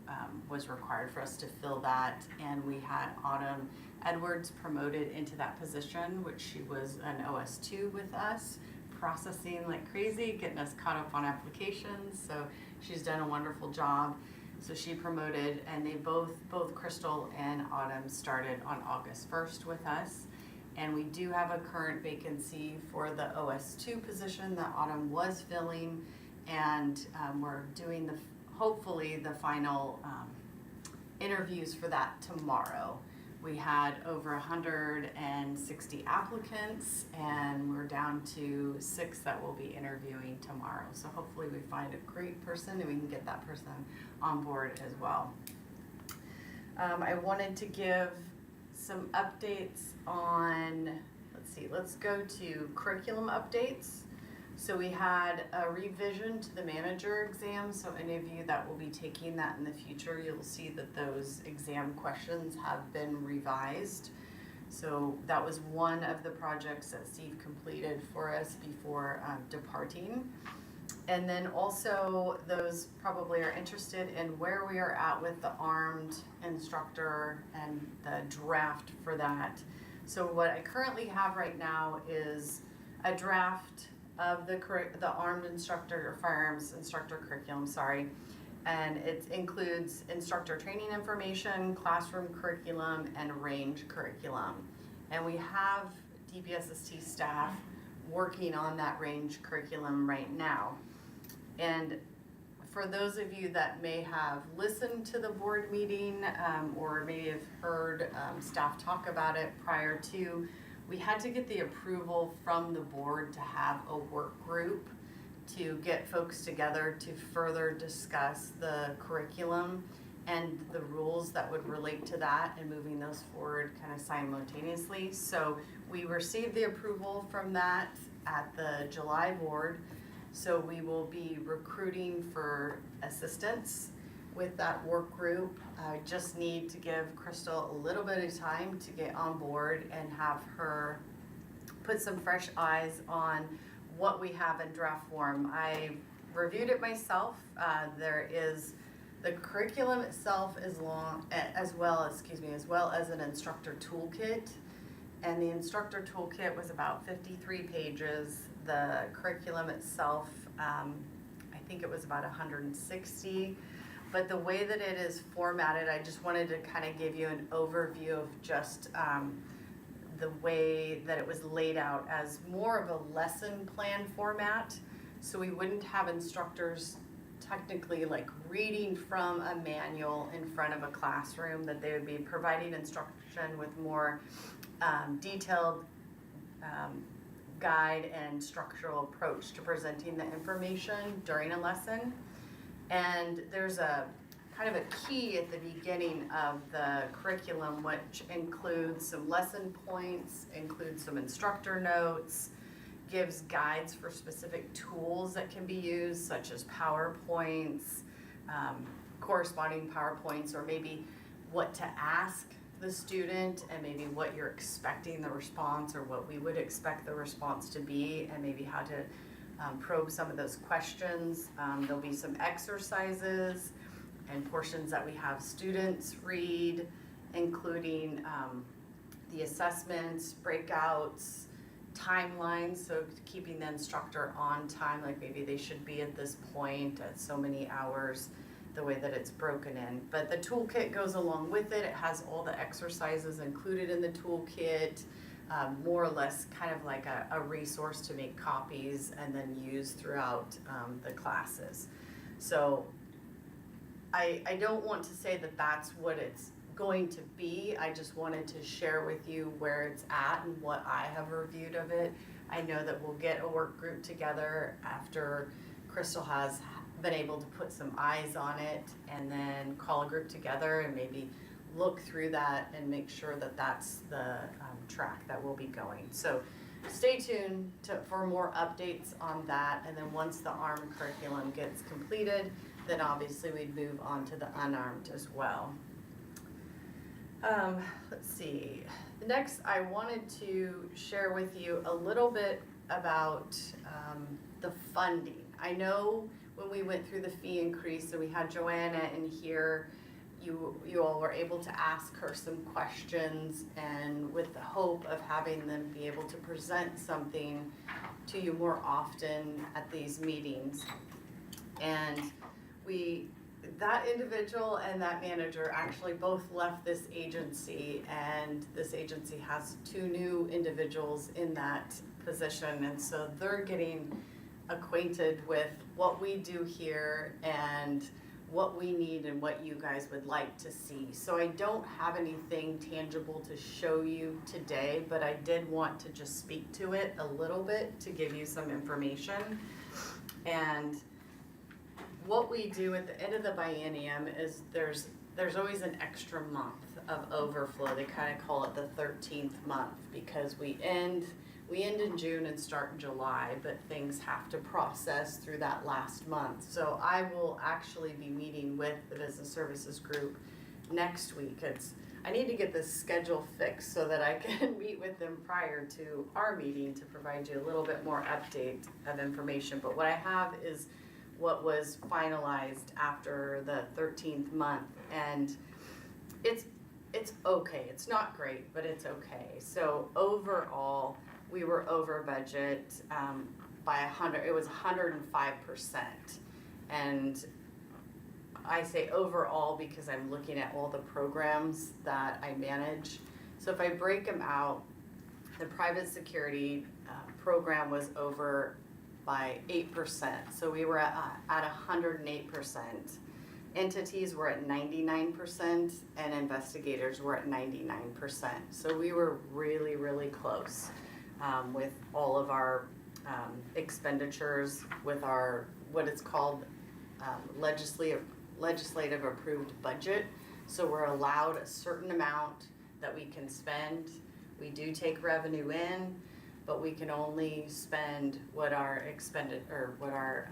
was required for us to fill that, and we had Autumn Edwards promoted into that position, which she was an OS2 with us, processing like crazy, getting us caught up on applications, so she's done a wonderful job. So she promoted, and they both Crystal and Autumn started on August 1st with us. And we do have a current vacancy for the OS2 position that Autumn was filling, and we're doing hopefully the final interviews for that tomorrow. We had over 160 applicants, and we're down to 6 that we'll be interviewing tomorrow. So hopefully we find a great person and we can get that person on board as well. I wanted to give some updates on, let's go to curriculum updates. So we had a revision to the manager exam, so any of you that will be taking that in the future, you'll see that those exam questions have been revised. So that was one of the projects that Steve completed for us before departing. And then also, those probably are interested in where we are at with the armed instructor and the draft for that. So what I currently have right now is a draft of the armed instructor or firearms instructor curriculum, and it includes instructor training information, classroom curriculum, and range curriculum. And we have DPSST staff working on that range curriculum right now. And for those of you that may have listened to the board meeting, or maybe have heard staff talk about it prior to, we had to get the approval from the board to have a work group to get folks together to further discuss the curriculum and the rules that would relate to that and moving those forward kind of simultaneously. So we received the approval from that at the July board. So we will be recruiting for assistance with that work group. I just need to give Crystal a little bit of time to get on board and have her put some fresh eyes on what we have in draft form. I reviewed it myself. There is the curriculum itself is long, as well as an instructor toolkit. And the instructor toolkit was about 53 pages. The curriculum itself, I think it was about 160. But the way that it is formatted, I just wanted to kind of give you an overview of just the way that it was laid out as more of a lesson plan format. So we wouldn't have instructors technically like reading from a manual in front of a classroom, that they would be providing instruction with more detailed guide and structural approach to presenting the information during a lesson. And there's a kind of a key at the beginning of the curriculum, which includes some lesson points, includes some instructor notes, gives guides for specific tools that can be used, such as PowerPoints, corresponding PowerPoints, or maybe what to ask the student and maybe what you're expecting the response, or what we would expect the response to be, and maybe how to probe some of those questions. There'll be some exercises and portions that we have students read, including the assessments, breakouts, timelines, so keeping the instructor on time, like maybe they should be at this point at so many hours, the way that it's broken in. But the toolkit goes along with it. It has all the exercises included in the toolkit, more or less kind of like a resource to make copies and then use throughout the classes. So I don't want to say that that's what it's going to be. I just wanted to share with you where it's at and what I have reviewed of it. I know that we'll get a work group together after Crystal has been able to put some eyes on it, and then call a group together and maybe look through that and make sure that that's the track that we'll be going. So stay tuned for more updates on that. And then once the ARM curriculum gets completed, then obviously we'd move on to the unarmed as well. Let's see. Next, I wanted to share with you a little bit about the funding. I know when we went through the fee increase, and we had Joanna in here, you all were able to ask her some questions, and with the hope of having them be able to present something to you more often at these meetings. And that individual and that manager actually both left this agency, and this agency has 2 new individuals in that position, and so they're getting acquainted with what we do here and what we need and what you guys would like to see. So I don't have anything tangible to show you today, but I did want to just speak to it a little bit to give you some information. And what we do at the end of the biennium is there's always an extra month of overflow. They kind of call it the 13th month, because we end in June and start in July, but things have to process through that last month. So I will actually be meeting with the business services group next week. I need to get this schedule fixed so that I can meet with them prior to our meeting to provide you a little bit more update of information. But what I have is what was finalized after the 13th month, and it's okay. It's not great, but it's okay. So overall, we were over budget by 100. It was 105%, and I say overall because I'm looking at all the programs that I manage. So if I break them out, the private security program was over by 8%. So we were at 108%. Entities were at 99% and investigators were at 99%. So we were really, really close with all of our expenditures, with our, what is called legislative approved budget. So we're allowed a certain amount that we can spend. We do take revenue in, but we can only spend what our expended, or what our,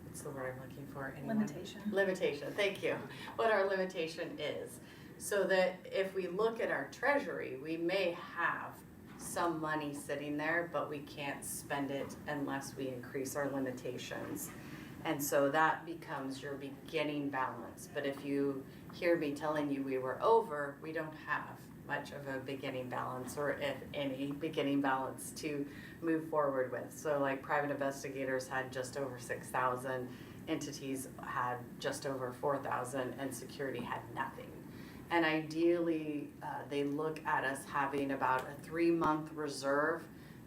what's the word I'm looking for? Anyone? Limitation. Limitation, thank you. What our limitation is. So that if we look at our treasury, we may have some money sitting there, but we can't spend it unless we increase our limitations. And so that becomes your beginning balance. But if you hear me telling you we were over, we don't have much of a beginning balance, or if any beginning balance to move forward with. So like private investigators had just over 6,000, entities had just over 4,000, and security had nothing. And ideally, they look at us having about a 3-month reserve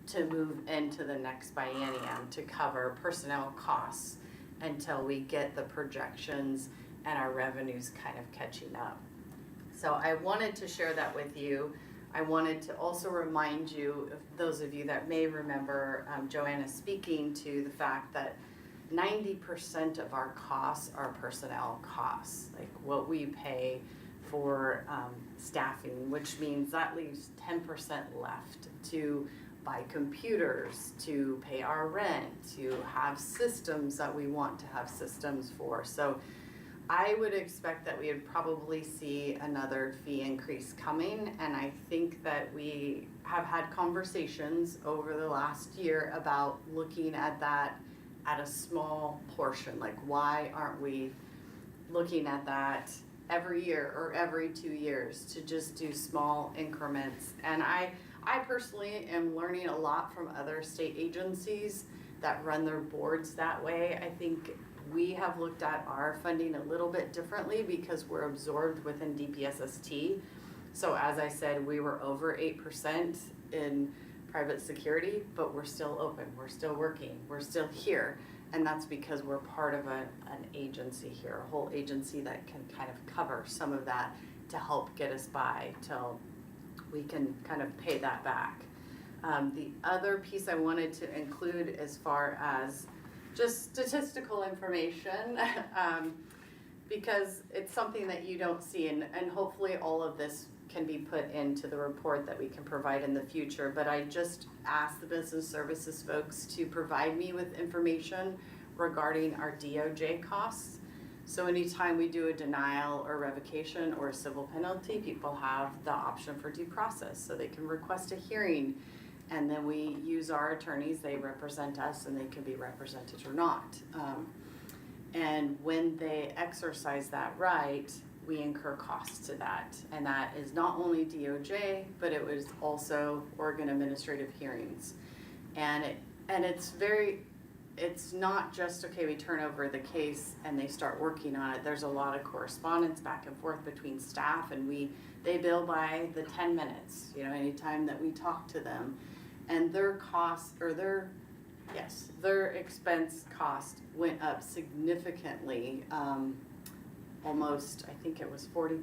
to move into the next biennium to cover personnel costs until we get the projections and our revenues kind of catching up. So I wanted to share that with you. I wanted to also remind you, of those of you that may remember Joanna speaking to the fact that 90% of our costs are personnel costs, like what we pay for staffing, which means that leaves 10% left to buy computers, to pay our rent, to have systems that we want to have systems for. So I would expect that we would probably see another fee increase coming, and I think that we have had conversations over the last year about looking at that at a small portion. Like, why aren't we looking at that every year or every 2 years to just do small increments? And I personally am learning a lot from other state agencies that run their boards that way. I think we have looked at our funding a little bit differently because we're absorbed within DPSST. So as I said, we were over 8% in private security, but we're still open, we're still working, we're still here. And that's because we're part of an agency here, a whole agency that can kind of cover some of that to help get us by till we can kind of pay that back. The other piece I wanted to include as far as just statistical information, because it's something that you don't see, and hopefully all of this can be put into the report that we can provide in the future. But I just asked the business services folks to provide me with information regarding our DOJ costs. So anytime we do a denial or revocation or a civil penalty, people have the option for due process. So they can request a hearing, and then we use our attorneys, they represent us, and they can be represented or not. And when they exercise that right, we incur costs to that. And that is not only DOJ, but it was also Oregon Administrative Hearings. And it's not just, okay, we turn over the case and they start working on it. There's a lot of correspondence back and forth between staff, and they bill by the 10 minutes, anytime that we talk to them. And their costs, or their expense cost went up significantly, almost, I think it was 40%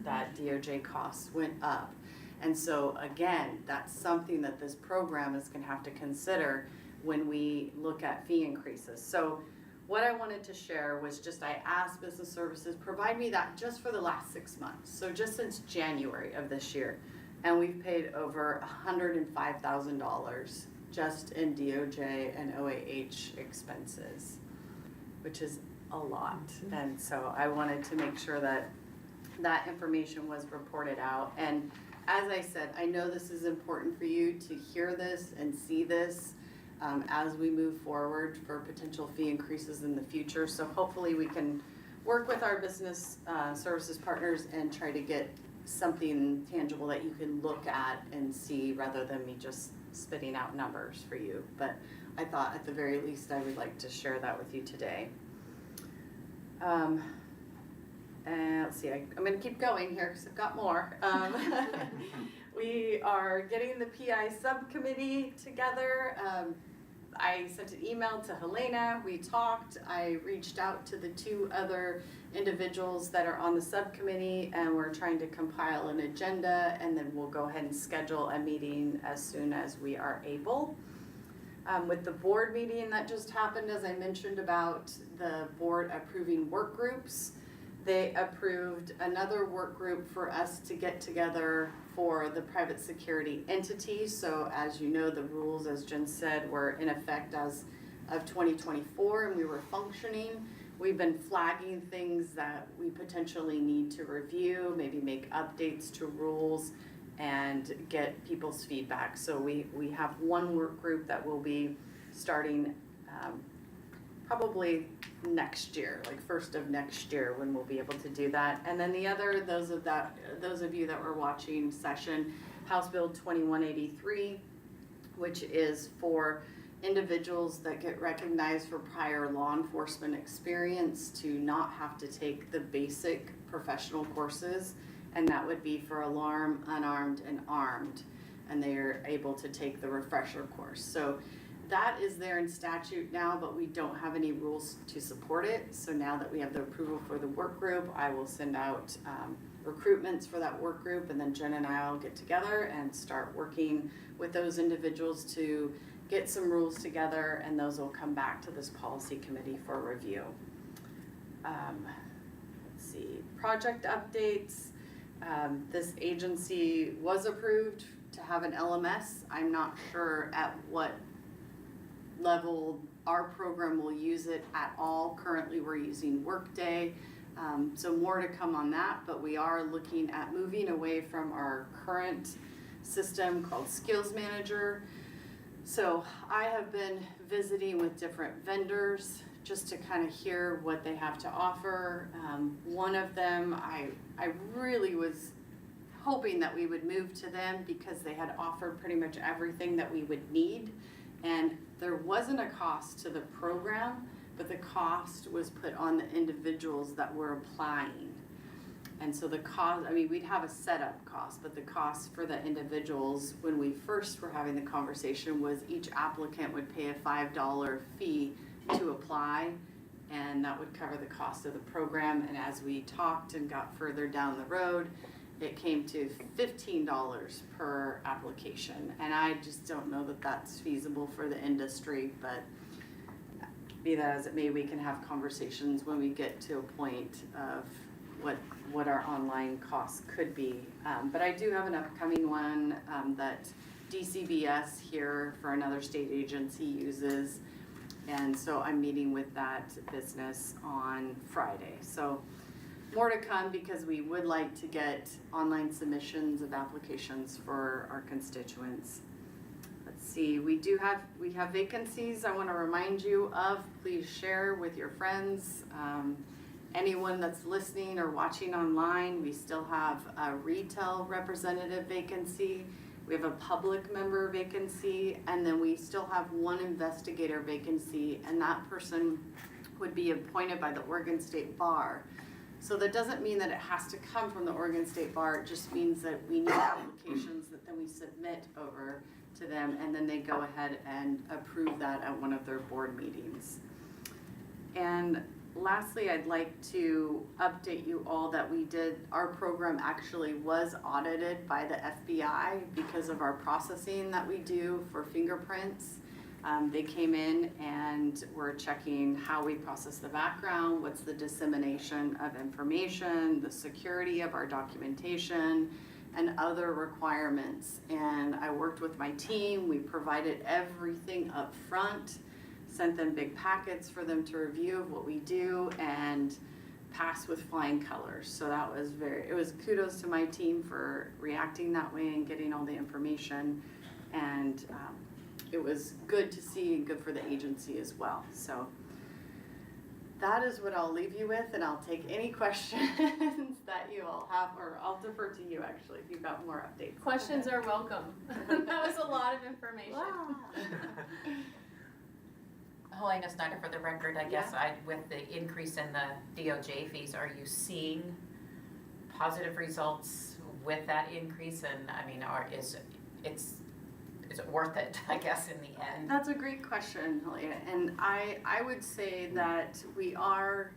that DOJ costs went up. And so again, that's something that this program is gonna have to consider when we look at fee increases. So what I wanted to share was just, I asked business services, provide me that just for the last 6 months. So just since January of this year. And we've paid over $105,000 just in DOJ and OAH expenses, which is a lot. And so I wanted to make sure that that information was reported out. And as I said, I know this is important for you to hear this and see this as we move forward for potential fee increases in the future. So hopefully we can work with our business services partners and try to get something tangible that you can look at and see, rather than me just spitting out numbers for you. But I thought at the very least I would like to share that with you today. And let's see, I'm going to keep going here because I've got more. We are getting the PI subcommittee together. I sent an email to Helena, we talked, I reached out to the 2 other individuals that are on the subcommittee, and we're trying to compile an agenda, and then we'll go ahead and schedule a meeting as soon as we are able. With the board meeting that just happened, as I mentioned about the board approving work groups, they approved another work group for us to get together for the private security entity. So as you know, the rules, as Jen said, were in effect as of 2024, and we were functioning. We've been flagging things that we potentially need to review, maybe make updates to rules, and get people's feedback. So we have one work group that will be starting probably next year, like first of next year, when we'll be able to do that. And then the other, those of you that were watching session, House Bill 2183, which is for individuals that get recognized for prior law enforcement experience to not have to take the basic professional courses, and that would be for alarm, unarmed, and armed, and they are able to take the refresher course. So that is there in statute now, but we don't have any rules to support it. So now that we have the approval for the work group, I will send out recruitments for that work group, and then Jen and I will get together and start working with those individuals to get some rules together, and those will come back to this policy committee for review. Let's see, project updates. This agency was approved to have an LMS. I'm not sure at what level our program will use it at all. Currently we're using Workday, so more to come on that, but we are looking at moving away from our current system called Skills Manager. So I have been visiting with different vendors just to kind of hear what they have to offer. One of them, I really was hoping that we would move to them because they had offered pretty much everything that we would need. And there wasn't a cost to the program, but the cost was put on the individuals that were applying. And so the cost, I mean, we'd have a setup cost, but the cost for the individuals when we first were having the conversation was each applicant would pay a $5 fee to apply, and that would cover the cost of the program. And as we talked and got further down the road, it came to $15 per application. And I just don't know that that's feasible for the industry, but be that as it may, we can have conversations when we get to a point of what our online costs could be. But I do have an upcoming one that DCBS here for another state agency uses. And so I'm meeting with that business on Friday. So more to come because we would like to get online submissions of applications for our constituents. Let's see, we have vacancies I want to remind you of. Please share with your friends. Anyone that's listening or watching online, we still have a retail representative vacancy. We have a public member vacancy, and then we still have one investigator vacancy, and that person would be appointed by the Oregon State Bar. So that doesn't mean that it has to come from the Oregon State Bar. It just means that we need applications that then we submit over to them, and then they go ahead and approve that at one of their board meetings. And lastly, I'd like to update you all that our program actually was audited by the FBI because of our processing that we do for fingerprints. They came in and were checking how we process the background, what's the dissemination of information, the security of our documentation, and other requirements. And I worked with my team. We provided everything up front, sent them big packets for them to review of what we do, and passed with flying colors. So that was it was kudos to my team for reacting that way and getting all the information. And it was good to see and good for the agency as well. So that is what I'll leave you with, and I'll take any questions that you all have, or I'll defer to you actually if you've got more updates. Questions are welcome. That was a lot of information. Wow. Helena Snyder for the record, I guess with the increase in the DOJ fees, are you seeing positive results with that increase? And I mean, is it worth it, I guess, in the end? That's a great question, Helena, and I would say that we are,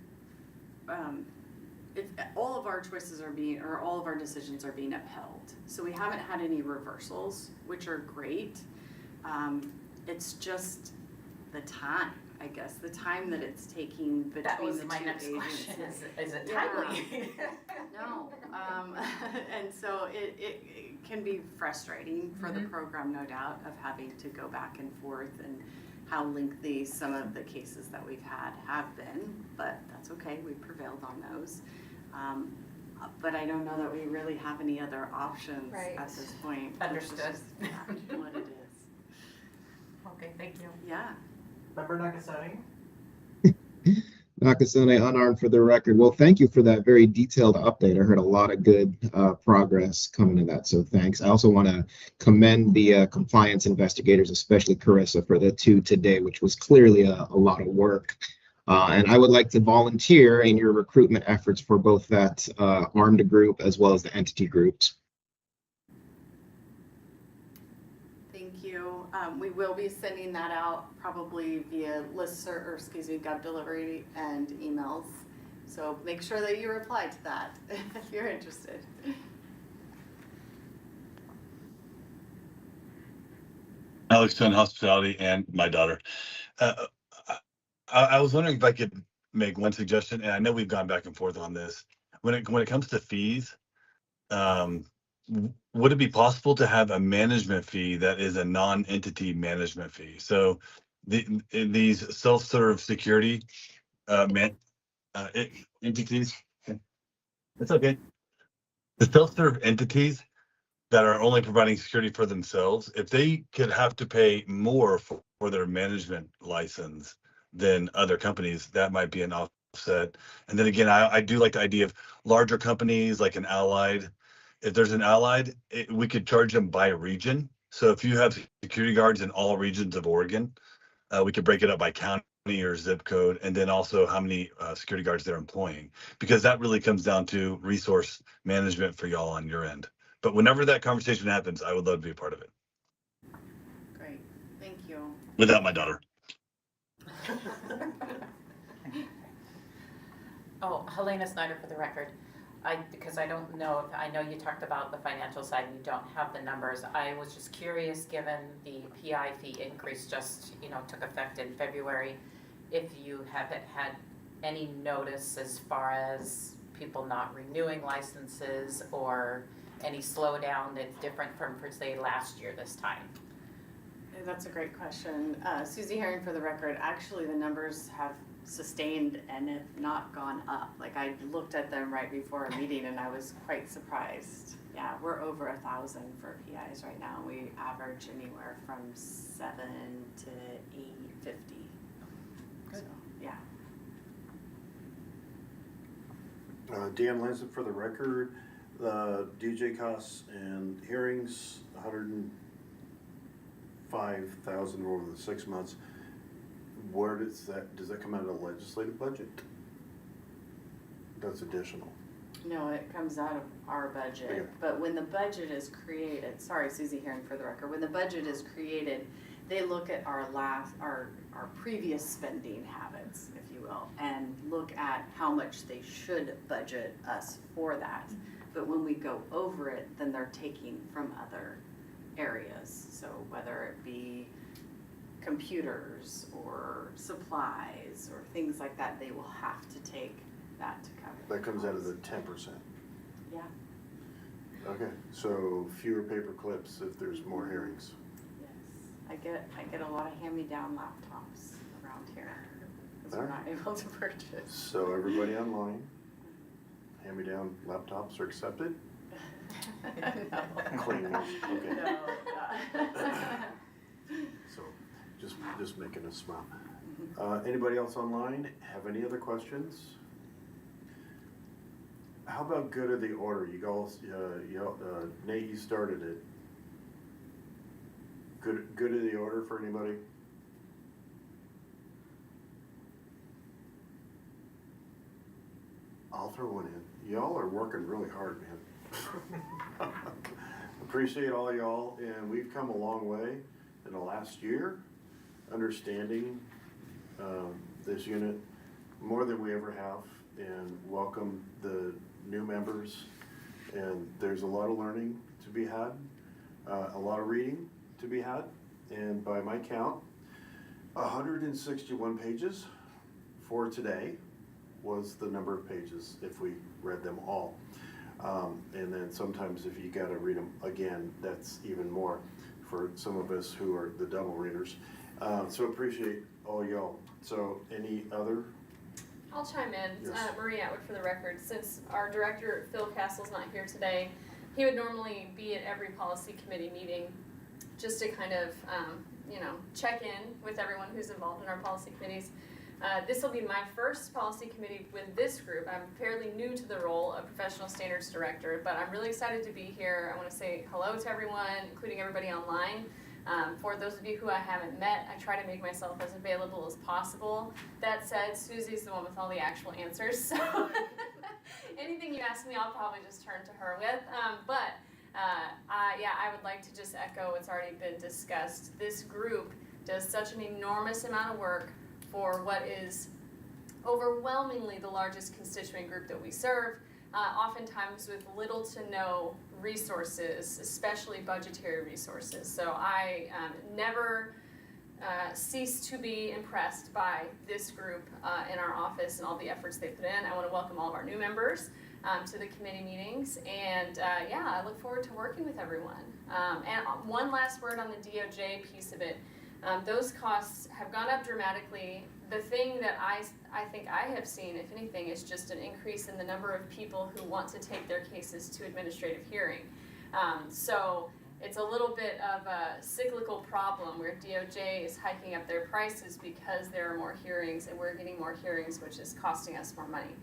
all of our choices are being, or all of our decisions are being upheld. So we haven't had any reversals, which are great. It's just the time, I guess, the time that it's taking between That was the my two next agencies. question, is it timely? No, and so it can be frustrating for the program, no doubt, of having to go back and forth and how lengthy some of the cases that we've had have been, but that's okay, we prevailed on those. But I don't know that we really have any other options at this point. Understood. It's just what it is. Okay, thank you. Yeah. Member Nakasone? Nakasone, unarmed for the record. Well, thank you for that very detailed update. I heard a lot of good progress coming to that, so thanks. I also want to commend the compliance investigators, especially Carissa, for the 2 today, which was clearly a lot of work. And I would like to volunteer in your recruitment efforts for both that armed group as well as the entity groups. Thank you. We will be sending that out probably via listserv, or excuse me, Gov delivery and emails. So make sure that you reply to that if you're interested. Alex Dunn, Hospitality, and my daughter. I was wondering if I could make one suggestion, and I know we've gone back and forth on this. When it comes to fees, would it be possible to have a management fee that is a non-entity management fee? So these self-serve security entities, it's okay. The self-serve entities that are only providing security for themselves, if they could have to pay more for their management license than other companies, that might be an offset. And then again, I do like the idea of larger companies like an Allied. If there's an Allied, we could charge them by region. So if you have security guards in all regions of Oregon, we could break it up by county or zip code, and then also how many security guards they're employing, because that really comes down to resource management for y'all on your end. But whenever that conversation happens, I would love to be a part of it. Great, thank you. Without my daughter. Oh, Helena Snyder for the record. Because I don't know, I know you talked about the financial side and you don't have the numbers. I was just curious, given the PI fee increase just, took effect in February, if you haven't had any notice as far as people not renewing licenses or any slowdown that's different from, per se, last year this time? That's a great question. Susie Herring for the record, actually the numbers have sustained and have not gone up. Like, I looked at them right before a meeting and I was quite surprised. Yeah, we're over 1,000 for PIs right now. We average anywhere from 7 to 850. Good. So, yeah. Dan Lanson for the record, the DJ costs and hearings, $105,000 over the 6 months. Where does that come out of the legislative budget? That's additional. No, it comes out of our budget, Okay. but when the budget is created, sorry, Susie Herring for the record, when the budget is created, they look at our previous spending habits, if you will, and look at how much they should budget us for that. But when we go over it, then they're taking from other areas. So whether it be computers or supplies or things like that, they will have to take that to cover. That comes out of the 10%. Yeah. Okay, so fewer paper clips if there's more hearings. Yes, I get a lot of hand-me-down laptops around here because we're not able to purchase. So everybody online, hand-me-down laptops are accepted? No. Clean ones, okay. No, So just making us smile. Anybody else online have any other questions? How about good of the order? You guys, Nate, you started it. Good of the order for anybody? I'll throw one in. Y'all are working really hard, man. Appreciate all y'all, and we've come a long way. in the last year, understanding this unit more than we ever have, and welcome the new members. And there's a lot of learning to be had, a lot of reading to be had, and by my count, 161 pages for today was the number of pages if we read them all. And then sometimes if you gotta read them again, that's even more for some of us who are the double readers. So appreciate all y'all. So any other? I'll chime in. Yes. Marie Atwood for the record. Since our director, Phil Castle's not here today, he would normally be at every policy committee meeting just to kind of, check in with everyone who's involved in our policy committees. This will be my first policy committee with this group. I'm fairly new to the role of professional standards director, but I'm really excited to be here. I want to say hello to everyone, including everybody online. For those of you who I haven't met, I try to make myself as available as possible. That said, Susie's the one with all the actual answers, so anything you ask me, I'll probably just turn to her with. I would like to just echo what's already been discussed. This group does such an enormous amount of work for what is overwhelmingly the largest constituent group that we serve, oftentimes with little to no resources, especially budgetary resources. So I never cease to be impressed by this group in our office and all the efforts they put in. I want to welcome all of our new members to the committee meetings, and I look forward to working with everyone. And one last word on the DOJ piece of it. Those costs have gone up dramatically. The thing that I think I have seen, if anything, is just an increase in the number of people who want to take their cases to administrative hearing. So it's a little bit of a cyclical problem where DOJ is hiking up their prices because there are more hearings and we're getting more hearings, which is costing us more money.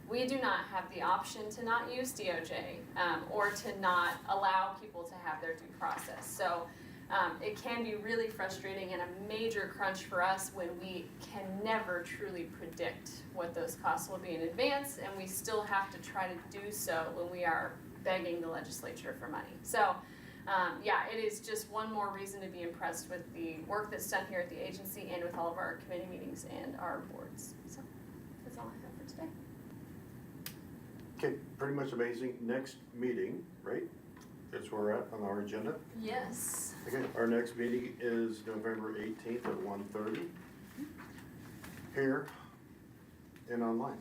We do not have the option to not use DOJ or to not allow people to have their due process. So it can be really frustrating and a major crunch for us when we can never truly predict what those costs will be in advance, and we still have to try to do so when we are begging the legislature for money. So it is just one more reason to be impressed with the work that's done here at the agency and with all of our committee meetings and our boards. So that's all I have for today. Okay, pretty much amazing. Next meeting, right? That's where we're at on our agenda. Yes. Okay, our next meeting is November 18th at 1:30 here and online.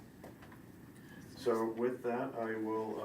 So with that, I will